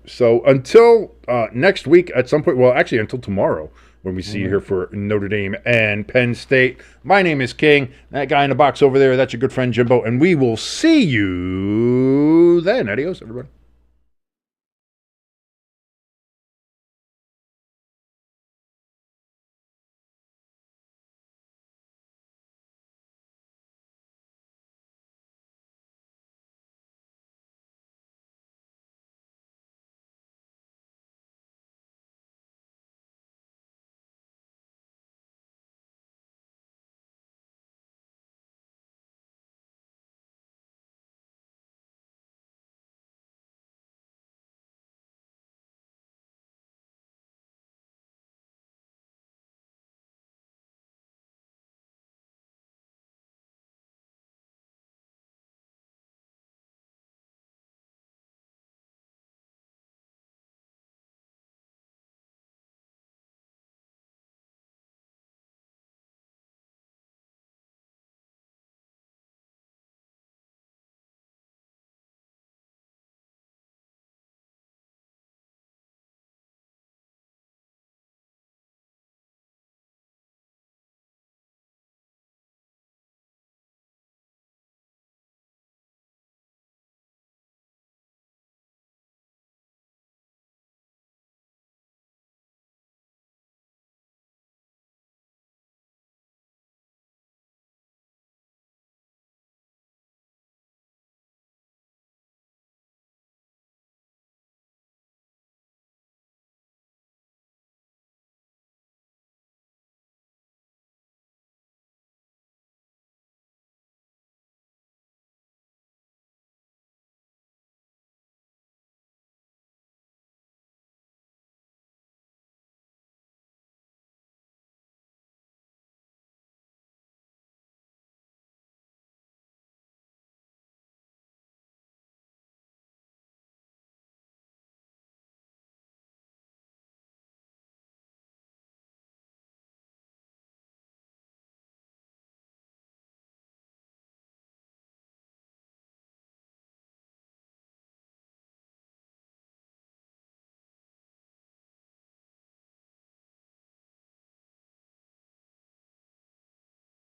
So until next week at some point, well, actually until tomorrow when we see you here for Notre Dame and Penn State. My name is King. That guy in the box over there, that's your good friend Jimbo, and we will see you then. Adios, everybody.